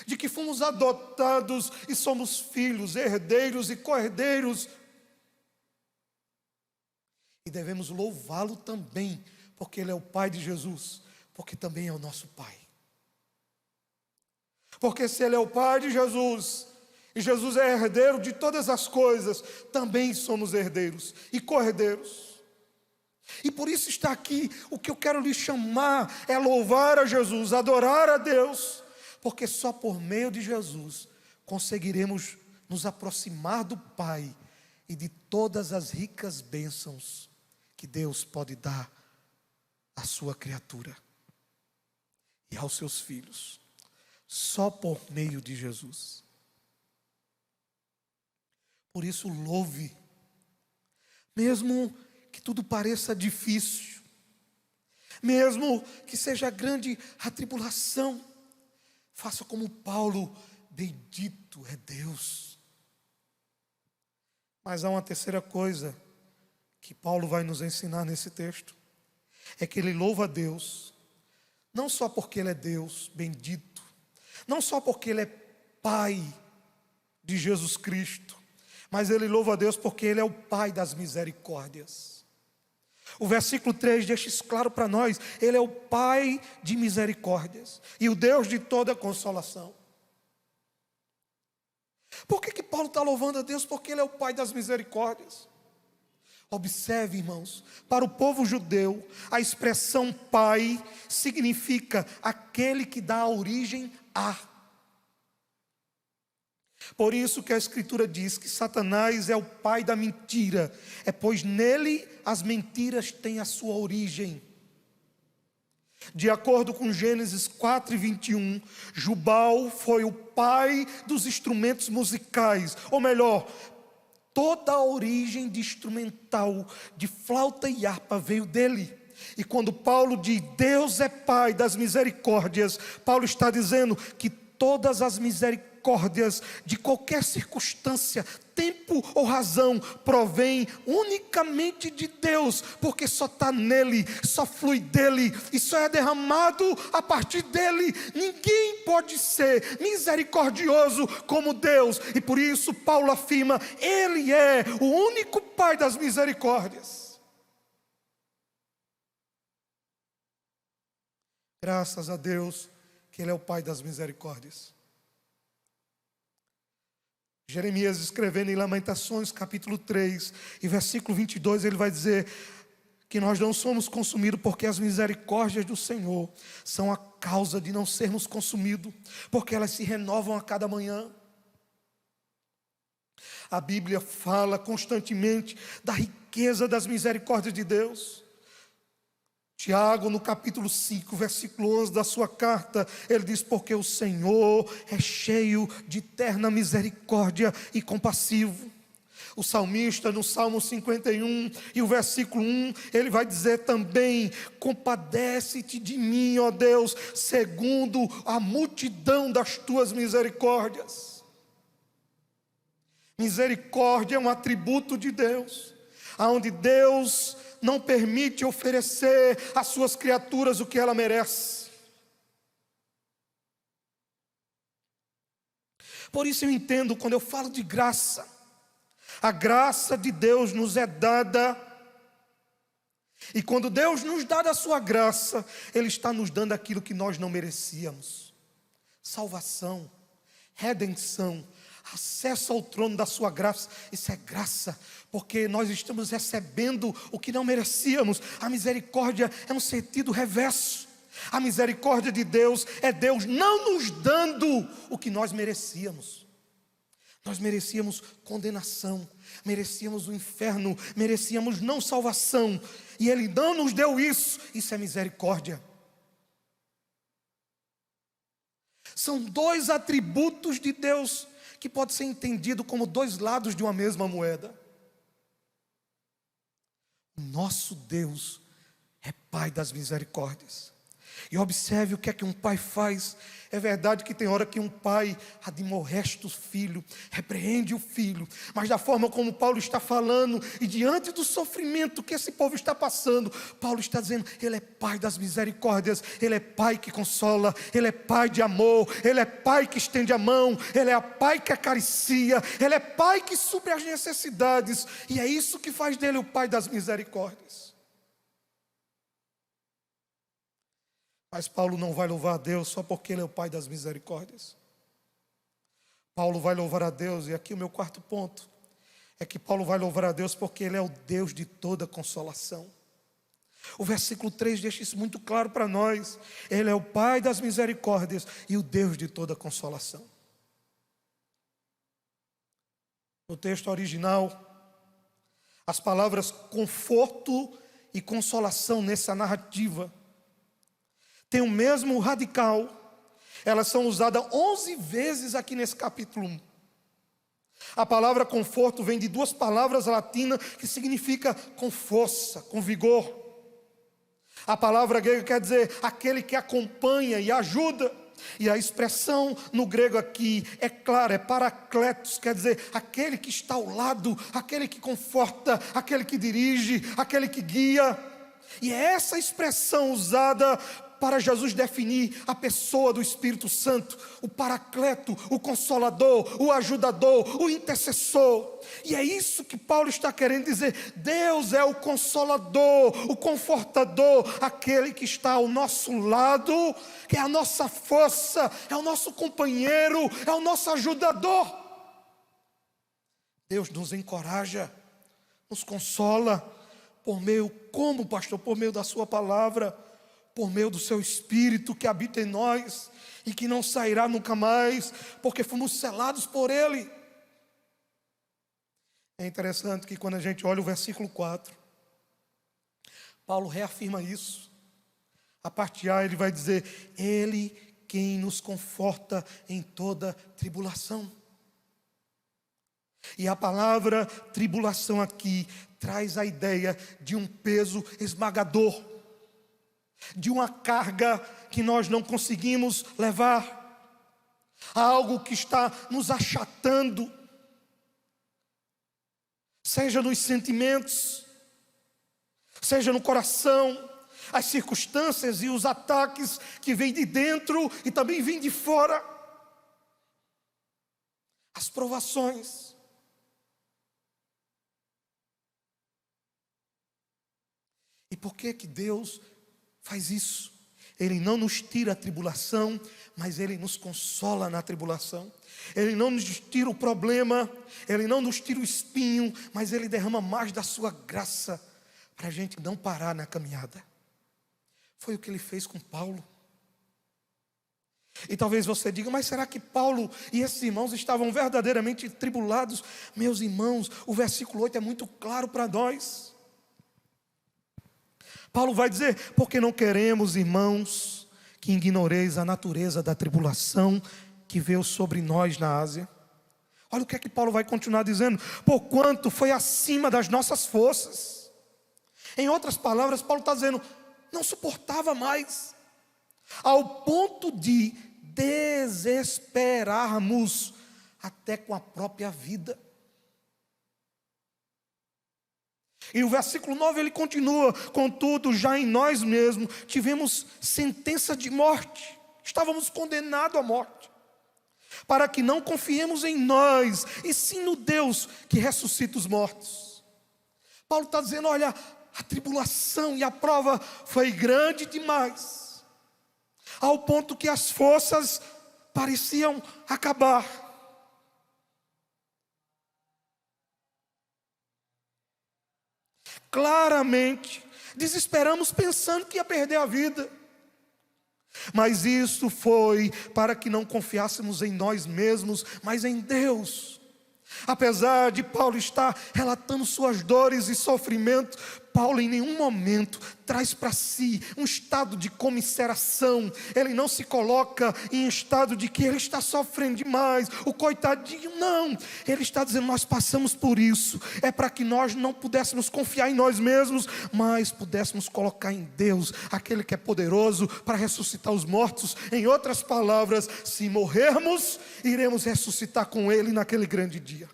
de que fomos adotados e somos filhos, herdeiros e co-herdeiros, e devemos louvá-lo também, porque Ele é o Pai de Jesus, porque também é o nosso Pai. Porque se Ele é o Pai de Jesus, e Jesus é herdeiro de todas as coisas, também somos herdeiros e co-herdeiros. E por isso está aqui, o que eu quero lhe chamar é louvar a Jesus, adorar a Deus, porque só por meio de Jesus conseguiremos nos aproximar do Pai e de todas as ricas bênçãos que Deus pode dar à sua criatura e aos seus filhos, só por meio de Jesus. Por isso louve, mesmo que tudo pareça difícil, mesmo que seja grande a tribulação, faça como Paulo: bendito é Deus. Mas há uma terceira coisa que Paulo vai nos ensinar nesse texto, é que ele louva a Deus, não só porque Ele é Deus, bendito, não só porque Ele é Pai de Jesus Cristo, mas ele louva a Deus porque Ele é o Pai das misericórdias. O versículo 3 deixa isso claro para nós: Ele é o Pai de misericórdias e o Deus de toda consolação. Por que Paulo está louvando a Deus? Porque Ele é o Pai das misericórdias. Observe, irmãos, para o povo judeu, a expressão Pai significa aquele que dá origem a. Por isso que a Escritura diz que Satanás é o pai da mentira, pois nele as mentiras têm a sua origem. De acordo com Gênesis 4:21, Jubal foi o pai dos instrumentos musicais, ou melhor, toda a origem de instrumental, de flauta e harpa veio dele. E quando Paulo diz Deus é Pai das misericórdias, Paulo está dizendo que todas as misericórdias de qualquer circunstância, tempo ou razão, provém unicamente de Deus, porque só está nele, só flui dele, e só é derramado a partir dele. Ninguém pode ser misericordioso como Deus, e por isso Paulo afirma: Ele é o único Pai das misericórdias. Graças a Deus que Ele é o Pai das misericórdias. Jeremias, escrevendo em Lamentações capítulo 3 e versículo 22, ele vai dizer que nós não somos consumidos porque as misericórdias do Senhor são a causa de não sermos consumidos, porque elas se renovam a cada manhã. A Bíblia fala constantemente da riqueza das misericórdias de Deus. Tiago, no capítulo 5, versículo 11 da sua carta, ele diz: porque o Senhor é cheio de eterna misericórdia e compassivo. O salmista, no Salmo 51 e o versículo 1, ele vai dizer também: compadece-te de mim, ó Deus, segundo a multidão das tuas misericórdias. Misericórdia é um atributo de Deus, aonde Deus não permite oferecer às suas criaturas o que ela merece. Por isso eu entendo quando eu falo de graça, a graça de Deus nos é dada, e quando Deus nos dá da sua graça, Ele está nos dando aquilo que nós não merecíamos: salvação, redenção, acesso ao trono da sua graça. Isso é graça, porque nós estamos recebendo o que não merecíamos. A misericórdia é um sentido reverso. A misericórdia de Deus é Deus não nos dando o que nós merecíamos. Nós merecíamos condenação, merecíamos o inferno, merecíamos não salvação, e Ele não nos deu isso. Isso é misericórdia. São dois atributos de Deus que podem ser entendidos como dois lados de uma mesma moeda. O nosso Deus é Pai das misericórdias. E observe o que é que um pai faz. É verdade que tem hora que um pai admoesta o filho, repreende o filho, mas da forma como Paulo está falando, e diante do sofrimento que esse povo está passando, Paulo está dizendo, Ele é Pai das misericórdias, Ele é Pai que consola, Ele é Pai de amor, Ele é Pai que estende a mão, Ele é Pai que acaricia, Ele é Pai que supre as necessidades, e é isso que faz dele o Pai das misericórdias. Mas Paulo não vai louvar a Deus só porque Ele é o Pai das misericórdias. Paulo vai louvar a Deus, e aqui o meu quarto ponto, é que Paulo vai louvar a Deus porque Ele é o Deus de toda consolação. O versículo 3 deixa isso muito claro para nós. Ele é o Pai das misericórdias e o Deus de toda consolação. No texto original, as palavras conforto e consolação nessa narrativa tem o mesmo radical. Elas são usadas 11 vezes aqui nesse capítulo 1. A palavra conforto vem de duas palavras latinas que significa com força, com vigor. A palavra grega quer dizer aquele que acompanha e ajuda. E a expressão no grego aqui é clara, é parakletos, quer dizer aquele que está ao lado, aquele que conforta, aquele que dirige, aquele que guia. E é essa expressão usada para Jesus definir a pessoa do Espírito Santo, o paracleto, o consolador, o ajudador, o intercessor. E é isso que Paulo está querendo dizer. Deus é o consolador, o confortador, aquele que está ao nosso lado, que é a nossa força, é o nosso companheiro, é o nosso ajudador. Deus nos encoraja, nos consola, por meio, como pastor? Por meio da sua palavra, por meio do seu Espírito que habita em nós e que não sairá nunca mais, porque fomos selados por Ele. É interessante que quando a gente olha o versículo 4, Paulo reafirma isso. A parte A ele vai dizer, Ele quem nos conforta em toda tribulação. E a palavra tribulação aqui traz a ideia de um peso esmagador, de uma carga que nós não conseguimos levar, algo que está nos achatando, seja nos sentimentos, seja no coração, as circunstâncias e os ataques que vêm de dentro e também vêm de fora, as provações. E por que que Deus faz isso? Ele não nos tira a tribulação, mas Ele nos consola na tribulação. Ele não nos tira o problema, Ele não nos tira o espinho, mas Ele derrama mais da sua graça, para a gente não parar na caminhada. Foi o que Ele fez com Paulo. E talvez você diga, mas será que Paulo e esses irmãos estavam verdadeiramente tribulados? Meus irmãos, o versículo 8 é muito claro para nós. Paulo vai dizer, porque não queremos, irmãos, que ignoreis a natureza da tribulação que veio sobre nós na Ásia. Olha o que é que Paulo vai continuar dizendo, porquanto foi acima das nossas forças. Em outras palavras, Paulo está dizendo, não suportava mais, ao ponto de desesperarmos até com a própria vida. E o versículo 9 ele continua, contudo já em nós mesmos tivemos sentença de morte, estávamos condenados à morte, para que não confiemos em nós, e sim no Deus que ressuscita os mortos. Paulo está dizendo, olha, a tribulação e a prova foi grande demais, ao ponto que as forças pareciam acabar. claramente, desesperamos pensando que ia perder a vida. Mas isso foi para que não confiássemos em nós mesmos, mas em Deus. Apesar de Paulo estar relatando suas dores e sofrimento, Paulo em nenhum momento traz para si um estado de comiseração. Ele não se coloca em estado de que ele está sofrendo demais, o coitadinho, não. Ele está dizendo, nós passamos por isso. É para que nós não pudéssemos confiar em nós mesmos, mas pudéssemos colocar em Deus, aquele que é poderoso para ressuscitar os mortos. Em outras palavras, se morrermos, iremos ressuscitar com ele naquele grande dia.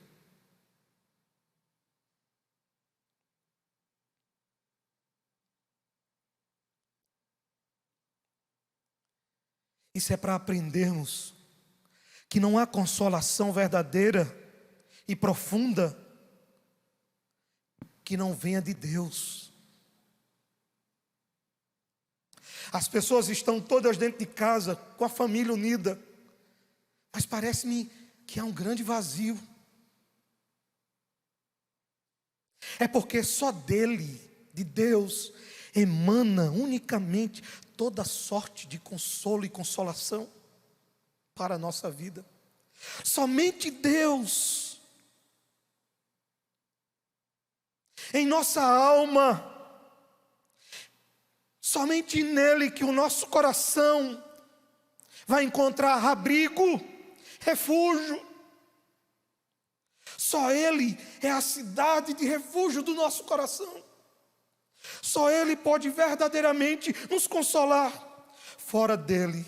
Isso é para aprendermos que não há consolação verdadeira e profunda que não venha de Deus. As pessoas estão todas dentro de casa, com a família unida, mas parece-me que há um grande vazio. É porque só dele, de Deus, emana unicamente toda sorte de consolo e consolação para a nossa vida. Somente Deus, em nossa alma, somente nele que o nosso coração vai encontrar abrigo, refúgio. Só ele é a cidade de refúgio do nosso coração. Só ele pode verdadeiramente nos consolar. Fora dele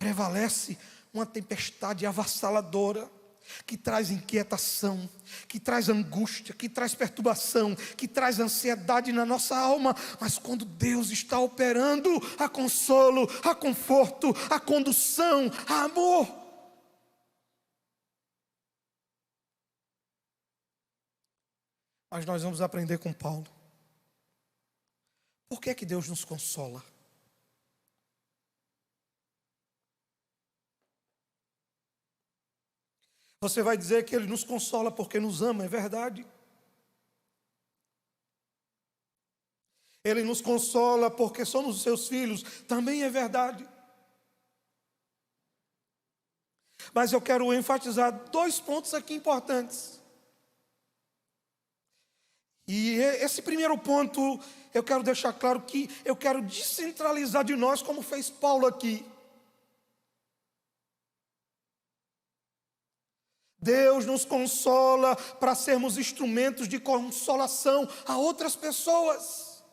prevalece uma tempestade avassaladora, que traz inquietação, que traz angústia, que traz perturbação, que traz ansiedade na nossa alma. Mas quando Deus está operando, há consolo, há conforto, há condução, há amor. Mas nós vamos aprender com Paulo. Por que é que Deus nos consola? Você vai dizer que Ele nos consola porque nos ama, é verdade. Ele nos consola porque somos os seus filhos, também é verdade. Mas eu quero enfatizar 2 pontos aqui importantes. E esse primeiro ponto, eu quero deixar claro que eu quero descentralizar de nós, como fez Paulo aqui. Deus nos consola para sermos instrumentos de consolação a outras pessoas.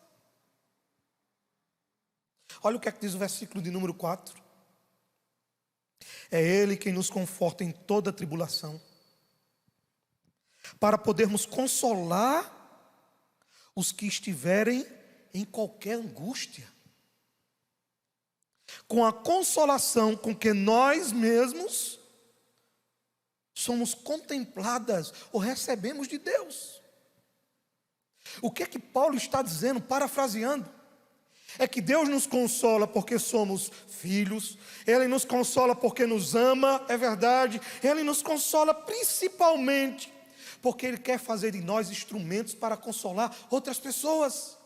Olha o que é que diz o versículo de número 4. É Ele quem nos conforta em toda tribulação, para podermos consolar os que estiverem em qualquer angústia, com a consolação com que nós mesmos somos contempladas ou recebemos de Deus. O que é que Paulo está dizendo, parafraseando? É que Deus nos consola porque somos filhos, Ele nos consola porque nos ama, é verdade. Ele nos consola principalmente porque Ele quer fazer de nós instrumentos para consolar outras pessoas.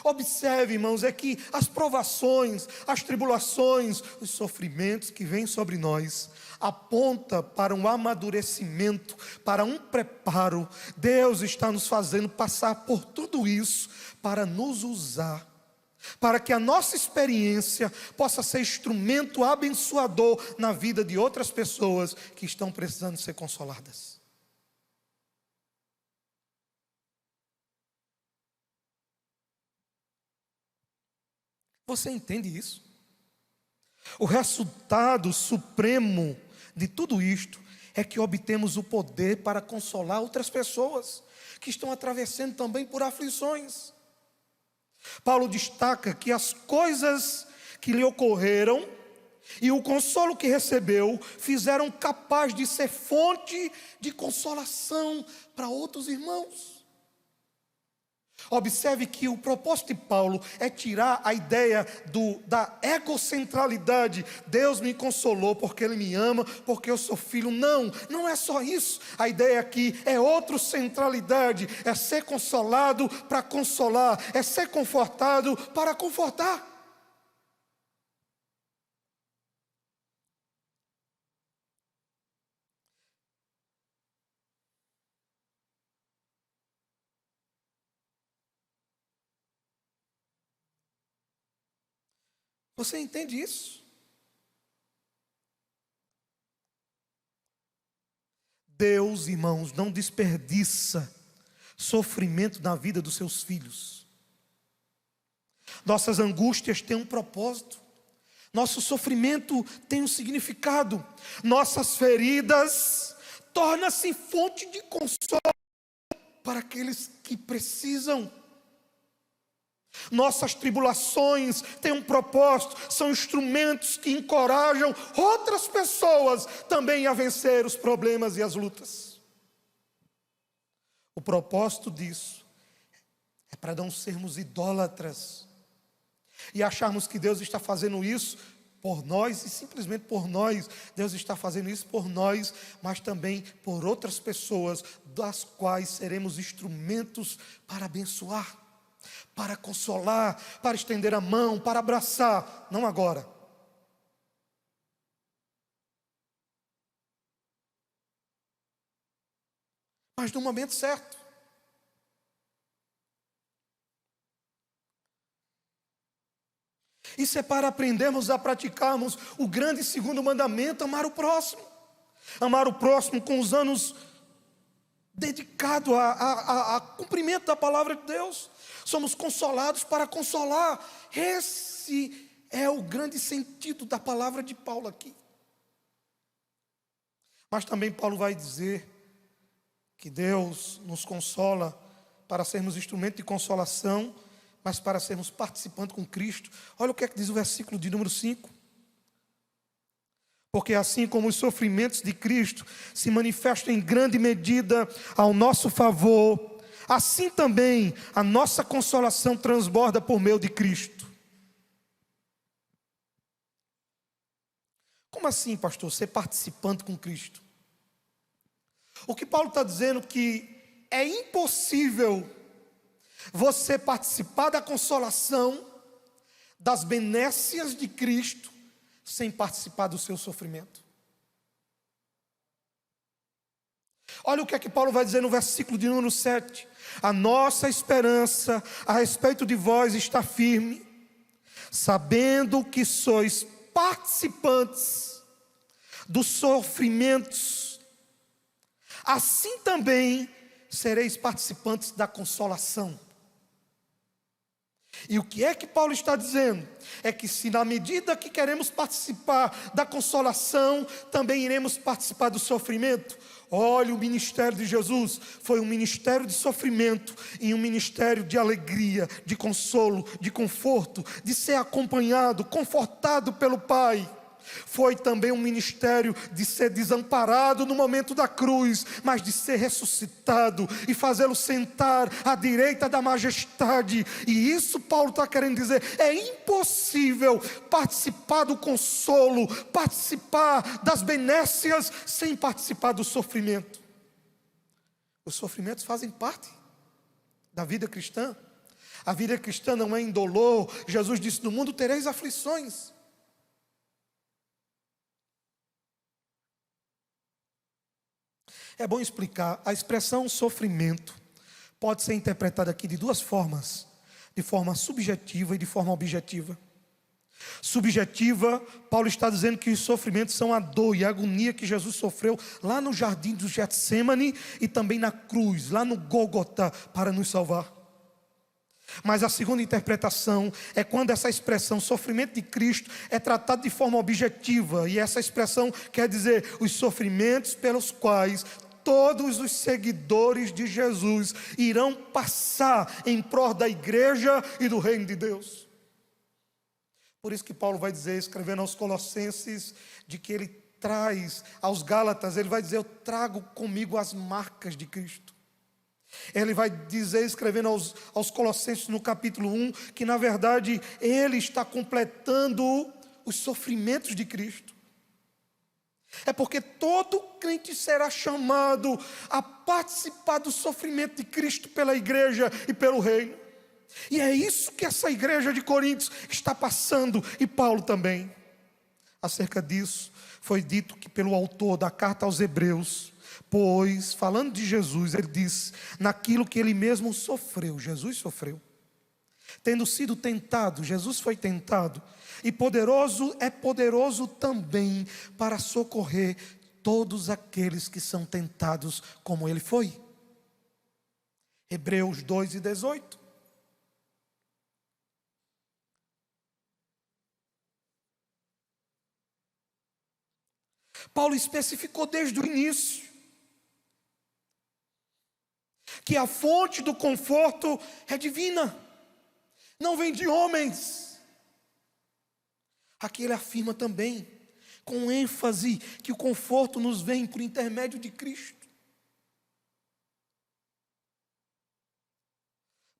Observe, irmãos, é que as provações, as tribulações, os sofrimentos que vêm sobre nós aponta para um amadurecimento, para um preparo. Deus está nos fazendo passar por tudo isso para nos usar, para que a nossa experiência possa ser instrumento abençoador na vida de outras pessoas que estão precisando ser consoladas. Você entende isso? O resultado supremo de tudo isto é que obtemos o poder para consolar outras pessoas que estão atravessando também por aflições. Paulo destaca que as coisas que lhe ocorreram e o consolo que recebeu fizeram capaz de ser fonte de consolação para outros irmãos. Observe que o propósito de Paulo é tirar a ideia da egocentralidade. Deus me consolou porque Ele me ama, porque eu sou filho. Não, não é só isso. A ideia aqui é outrocentralidade. É ser consolado para consolar. É ser confortado para confortar. Você entende isso? Deus, irmãos, não desperdiça sofrimento na vida dos seus filhos. Nossas angústias têm um propósito. Nosso sofrimento tem um significado. Nossas feridas tornam-se fonte de consolo para aqueles que precisam. Nossas tribulações têm um propósito, são instrumentos que encorajam outras pessoas também a vencer os problemas e as lutas. O propósito disso é para não sermos idólatras e acharmos que Deus está fazendo isso por nós e simplesmente por nós. Deus está fazendo isso por nós, mas também por outras pessoas, das quais seremos instrumentos para abençoar, para consolar, para estender a mão, para abraçar. Não agora. Mas no momento certo. Isso é para aprendermos a praticarmos o grande segundo mandamento: amar o próximo. Amar o próximo com os anos dedicado a cumprimento da palavra de Deus. Somos consolados para consolar. Esse é o grande sentido da palavra de Paulo aqui. Mas também Paulo vai dizer que Deus nos consola para sermos instrumento de consolação, mas para sermos participantes com Cristo. Olha o que é que diz o versículo de número 5. Porque assim como os sofrimentos de Cristo se manifestam em grande medida ao nosso favor, assim também a nossa consolação transborda por meio de Cristo. Como assim, pastor, ser participante com Cristo? O que Paulo está dizendo é que é impossível você participar da consolação, das benécias de Cristo, sem participar do seu sofrimento. Olha o que é que Paulo vai dizer no versículo de número 7. A nossa esperança a respeito de vós está firme, sabendo que sois participantes dos sofrimentos, assim também sereis participantes da consolação. E o que é que Paulo está dizendo? É que se na medida que queremos participar da consolação, também iremos participar do sofrimento. Olha, o ministério de Jesus foi um ministério de sofrimento e um ministério de alegria, de consolo, de conforto, de ser acompanhado, confortado pelo Pai. Foi também um ministério de ser desamparado no momento da cruz, mas de ser ressuscitado e fazê-lo sentar à direita da majestade. E isso Paulo está querendo dizer: é impossível participar do consolo, participar das benécias, sem participar do sofrimento. Os sofrimentos fazem parte da vida cristã. A vida cristã não é indolor. Jesus disse: no mundo tereis aflições. É bom explicar, a expressão sofrimento pode ser interpretada aqui de duas formas: de forma subjetiva e de forma objetiva. Subjetiva, Paulo está dizendo que os sofrimentos são a dor e a agonia que Jesus sofreu lá no jardim do Getsêmani e também na cruz, lá no Gólgota, para nos salvar. Mas a segunda interpretação é quando essa expressão sofrimento de Cristo é tratada de forma objetiva, e essa expressão quer dizer os sofrimentos pelos quais todos os seguidores de Jesus irão passar em prol da igreja e do reino de Deus. Por isso que Paulo vai dizer, escrevendo aos Colossenses, de que ele traz aos Gálatas, ele vai dizer: eu trago comigo as marcas de Cristo. Ele vai dizer, escrevendo aos Colossenses no capítulo 1, que na verdade ele está completando os sofrimentos de Cristo. É porque todo crente será chamado a participar do sofrimento de Cristo pela igreja e pelo reino. E é isso que essa igreja de Coríntios está passando, e Paulo também. Acerca disso, foi dito que pelo autor da carta aos Hebreus, pois, falando de Jesus, ele disse, naquilo que ele mesmo sofreu, Jesus sofreu. Tendo sido tentado, Jesus foi tentado, e poderoso também para socorrer todos aqueles que são tentados como ele foi. Hebreus 2:18. Paulo especificou desde o início que a fonte do conforto é divina, não vem de homens. Aqui ele afirma também, com ênfase, que o conforto nos vem por intermédio de Cristo.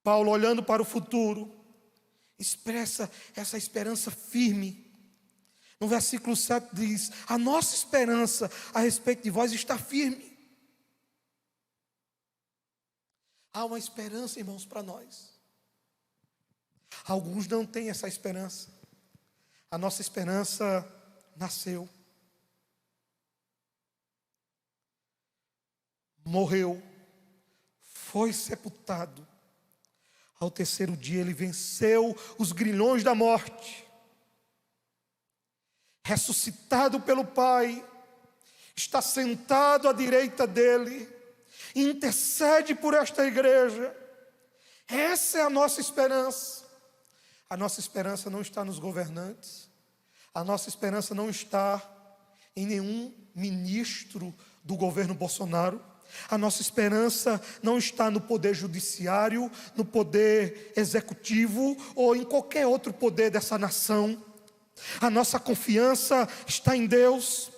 Paulo, olhando para o futuro, expressa essa esperança firme. No versículo 7 diz, a nossa esperança a respeito de vós está firme. Há uma esperança, irmãos, para nós. Alguns não têm essa esperança. A nossa esperança nasceu, morreu, foi sepultado. Ao terceiro dia ele venceu os grilhões da morte. Ressuscitado pelo Pai, está sentado à direita dele, intercede por esta igreja. Essa é a nossa esperança. A nossa esperança não está nos governantes, a nossa esperança não está em nenhum ministro do governo Bolsonaro, a nossa esperança não está no poder judiciário, no poder executivo ou em qualquer outro poder dessa nação. A nossa confiança está em Deus,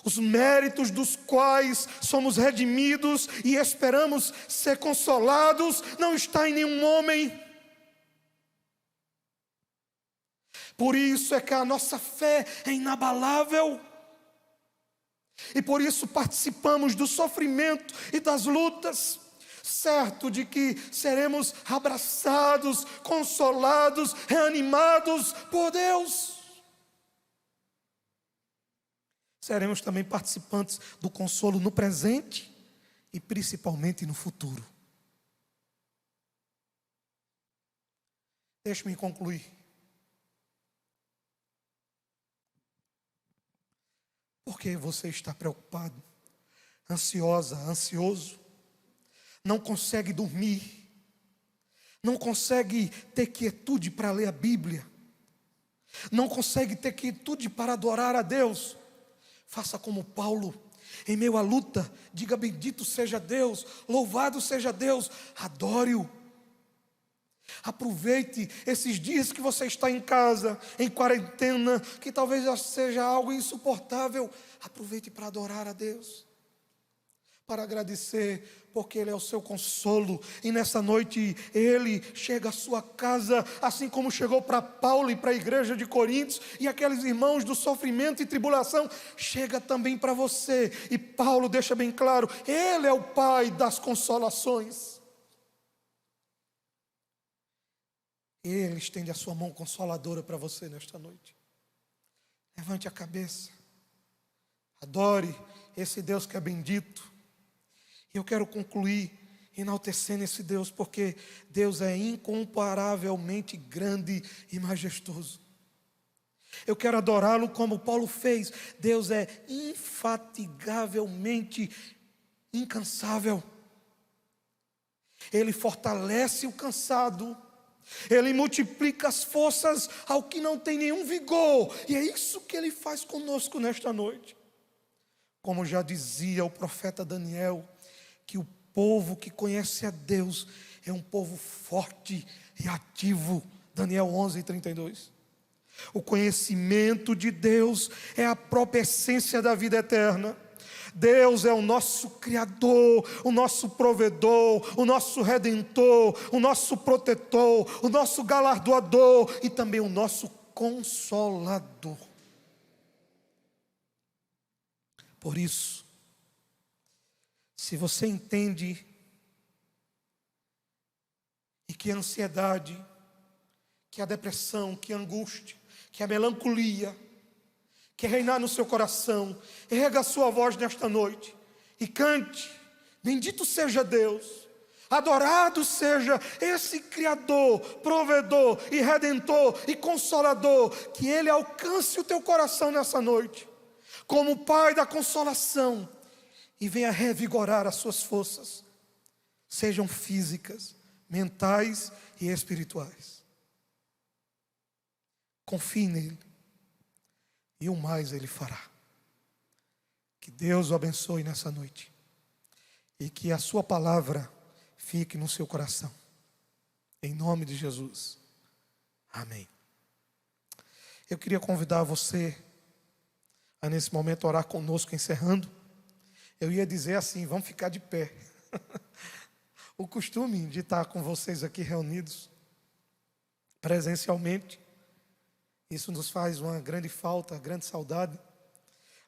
os méritos dos quais somos redimidos e esperamos ser consolados, não está em nenhum homem. Por isso é que a nossa fé é inabalável. E por isso participamos do sofrimento e das lutas, certo de que seremos abraçados, consolados, reanimados por Deus. Seremos também participantes do consolo no presente e principalmente no futuro. Deixe-me concluir. Por que você está preocupado, ansiosa, ansioso? Não consegue dormir? Não consegue ter quietude para ler a Bíblia? Não consegue ter quietude para adorar a Deus? Faça como Paulo, em meio à luta, diga bendito seja Deus, louvado seja Deus, adore-o. Aproveite esses dias que você está em casa, em quarentena, que talvez já seja algo insuportável. Aproveite para adorar a Deus, para agradecer, porque Ele é o seu consolo. E nessa noite Ele chega à sua casa, assim como chegou para Paulo e para a igreja de Coríntios, e aqueles irmãos do sofrimento e tribulação, chega também para você. E Paulo deixa bem claro, Ele é o Pai das consolações. Ele estende a sua mão consoladora para você nesta noite. Levante a cabeça, adore esse Deus que é bendito. E eu quero concluir enaltecendo esse Deus, porque Deus é incomparavelmente grande e majestoso. Eu quero adorá-lo como Paulo fez. Deus é infatigavelmente incansável. Ele fortalece o cansado. Ele multiplica as forças ao que não tem nenhum vigor. E é isso que Ele faz conosco nesta noite. Como já dizia o profeta Daniel, que o povo que conhece a Deus é um povo forte e ativo. Daniel 11:32. O conhecimento de Deus é a própria essência da vida eterna. Deus é o nosso Criador, o nosso provedor, o nosso Redentor, o nosso protetor, o nosso galardoador e também o nosso Consolador. Por isso, se você entende e que a ansiedade, que a depressão, que a angústia, que a melancolia quer reinar no seu coração, erga a sua voz nesta noite e cante: bendito seja Deus, adorado seja esse Criador, provedor e Redentor e Consolador, que Ele alcance o teu coração nessa noite, como Pai da consolação, e venha revigorar as suas forças, sejam físicas, mentais e espirituais. Confie nele, e o mais Ele fará. Que Deus o abençoe nessa noite, e que a sua palavra fique no seu coração, em nome de Jesus, amém. Eu queria convidar você a nesse momento orar conosco, encerrando. Eu ia dizer assim: vamos ficar de pé. O costume de estar com vocês aqui reunidos presencialmente, isso nos faz uma grande falta, grande saudade.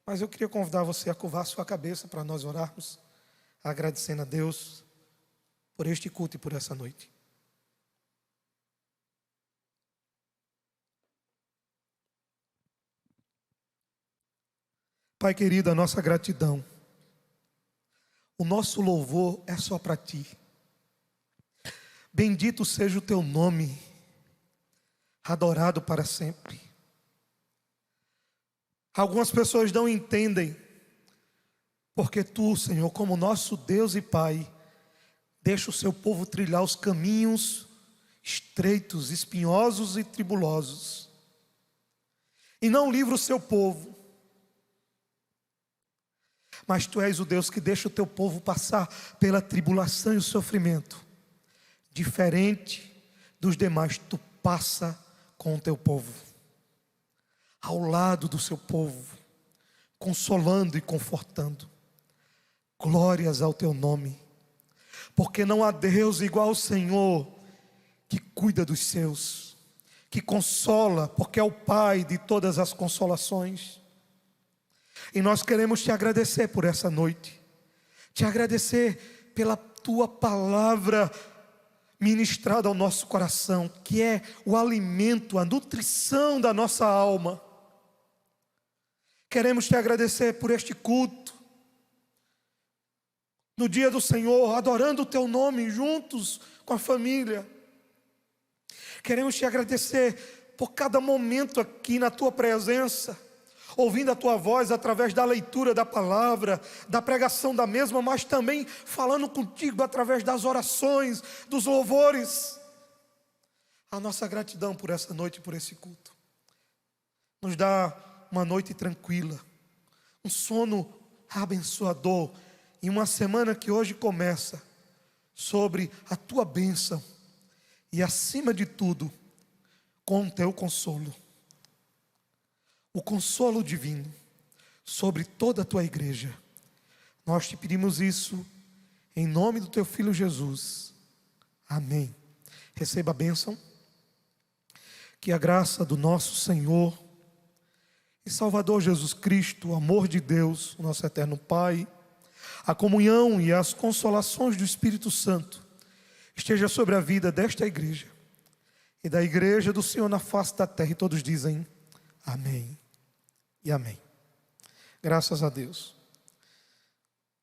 Mas eu queria convidar você a curvar sua cabeça para nós orarmos, agradecendo a Deus por este culto e por essa noite. Pai querido, a nossa gratidão, o nosso louvor é só para Ti. Bendito seja o Teu nome, adorado para sempre. Algumas pessoas não entendem, porque Tu, Senhor, como nosso Deus e Pai, deixa o Seu povo trilhar os caminhos estreitos, espinhosos e tribulosos, e não livra o Seu povo. Mas Tu és o Deus que deixa o Teu povo passar pela tribulação e o sofrimento. Diferente dos demais, Tu passa com o Teu povo, ao lado do Seu povo, consolando e confortando. Glórias ao Teu nome, porque não há Deus igual ao Senhor, que cuida dos seus, que consola, porque é o Pai de todas as consolações. E nós queremos Te agradecer por essa noite, Te agradecer pela Tua palavra ministrada ao nosso coração, que é o alimento, a nutrição da nossa alma. Queremos Te agradecer por este culto, no dia do Senhor, adorando o Teu nome juntos com a família. Queremos Te agradecer por cada momento aqui na Tua presença, ouvindo a Tua voz através da leitura da palavra, da pregação da mesma, mas também falando contigo através das orações, dos louvores. A nossa gratidão por essa noite e por esse culto. Nos dá uma noite tranquila, um sono abençoador, e uma semana que hoje começa sobre a Tua bênção e, acima de tudo, com o Teu consolo. O consolo divino sobre toda a Tua igreja. Nós Te pedimos isso em nome do Teu Filho Jesus. Amém. Receba a bênção. Que a graça do nosso Senhor e Salvador Jesus Cristo, o amor de Deus, o nosso eterno Pai, a comunhão e as consolações do Espírito Santo esteja sobre a vida desta igreja e da igreja do Senhor na face da terra. E todos dizem amém e amém. Graças a Deus.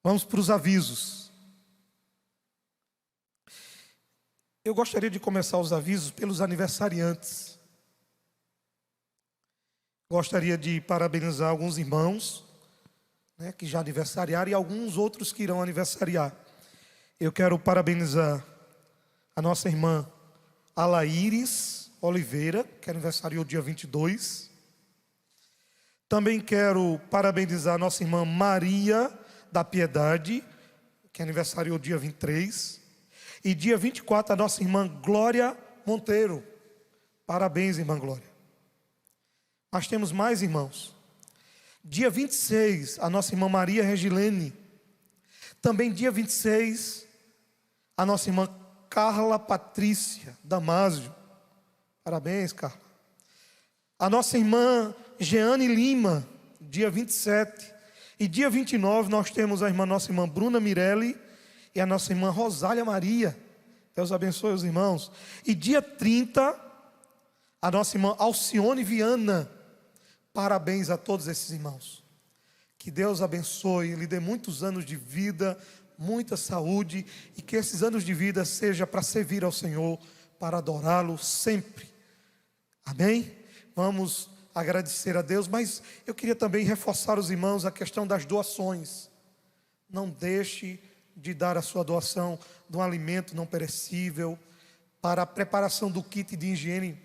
Vamos para os avisos. Eu gostaria de começar os avisos pelos aniversariantes. Gostaria de parabenizar alguns irmãos, que já aniversariaram, e alguns outros que irão aniversariar. Eu quero parabenizar a nossa irmã Alaíris Oliveira, que aniversariou dia 22. Também quero parabenizar a nossa irmã Maria da Piedade, que aniversariou dia 23. E dia 24 a nossa irmã Glória Monteiro. Parabéns, irmã Glória. Nós temos mais irmãos. Dia 26, a nossa irmã Maria Regilene. Também dia 26, a nossa irmã Carla Patrícia Damásio. Parabéns, Carla. A nossa irmã Jeane Lima, dia 27. E dia 29 nós temos a nossa irmã Bruna Mirelli e a nossa irmã Rosália Maria. Deus abençoe os irmãos. E dia 30, a nossa irmã Alcione Viana. Parabéns a todos esses irmãos. Que Deus abençoe, lhe dê muitos anos de vida, muita saúde, e que esses anos de vida seja para servir ao Senhor, para adorá-lo sempre. Amém? Vamos agradecer a Deus, mas eu queria também reforçar os irmãos a questão das doações. Não deixe de dar a sua doação de um alimento não perecível, para a preparação do kit de higiene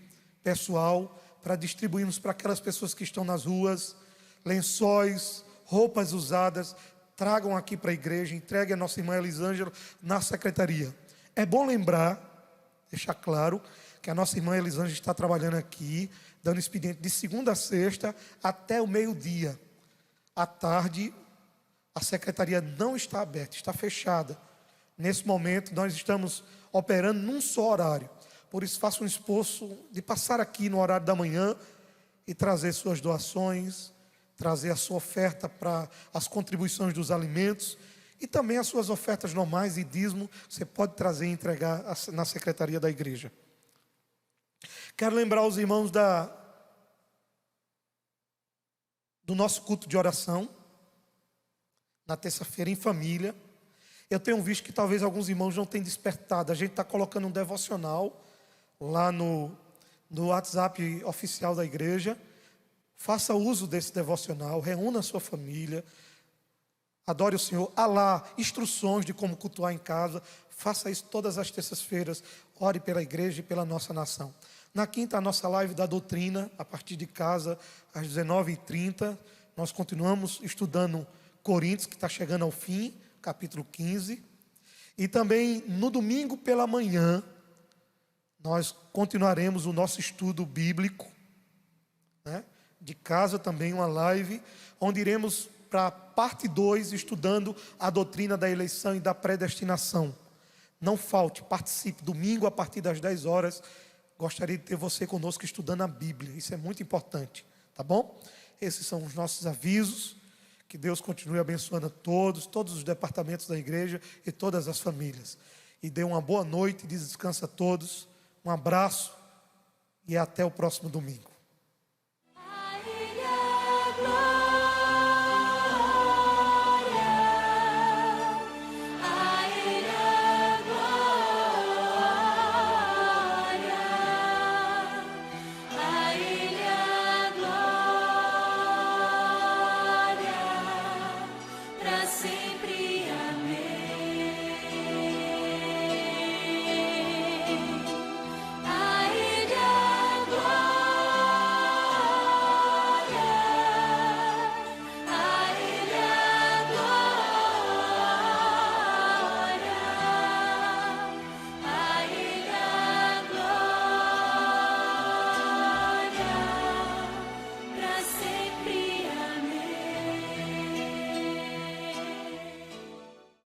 pessoal, para distribuirmos para aquelas pessoas que estão nas ruas, lençóis, roupas usadas. Tragam aqui para a igreja, entregue a nossa irmã Elisângela na secretaria. É bom lembrar, deixar claro, que a nossa irmã Elisângela está trabalhando aqui, dando expediente de segunda a sexta até o meio-dia. À tarde, a secretaria não está aberta, está fechada. Nesse momento, nós estamos operando num só horário. Por isso, faça um esforço de passar aqui no horário da manhã e trazer suas doações, trazer a sua oferta para as contribuições dos alimentos e também as suas ofertas normais e dízimo, você pode trazer e entregar na secretaria da igreja. Quero lembrar os irmãos do nosso culto de oração, na terça-feira em família. Eu tenho visto que talvez alguns irmãos não tenham despertado. A gente está colocando um devocional lá no WhatsApp oficial da igreja. Faça uso desse devocional, reúna a sua família, adore o Senhor. Há lá instruções de como cultuar em casa. Faça isso todas as terças-feiras. Ore pela igreja e pela nossa nação. Na quinta, a nossa live da doutrina, a partir de casa, às 19h30. Nós continuamos estudando Coríntios, que está chegando ao fim, capítulo 15. E também no domingo pela manhã, nós continuaremos o nosso estudo bíblico, né? De casa também uma live, onde iremos para a parte 2, estudando a doutrina da eleição e da predestinação. Não falte, participe, domingo a partir das 10 horas, gostaria de ter você conosco estudando a Bíblia, isso é muito importante, tá bom? Esses são os nossos avisos, que Deus continue abençoando a todos os departamentos da igreja e todas as famílias. E dê uma boa noite, descansa a todos, um abraço e até o próximo domingo.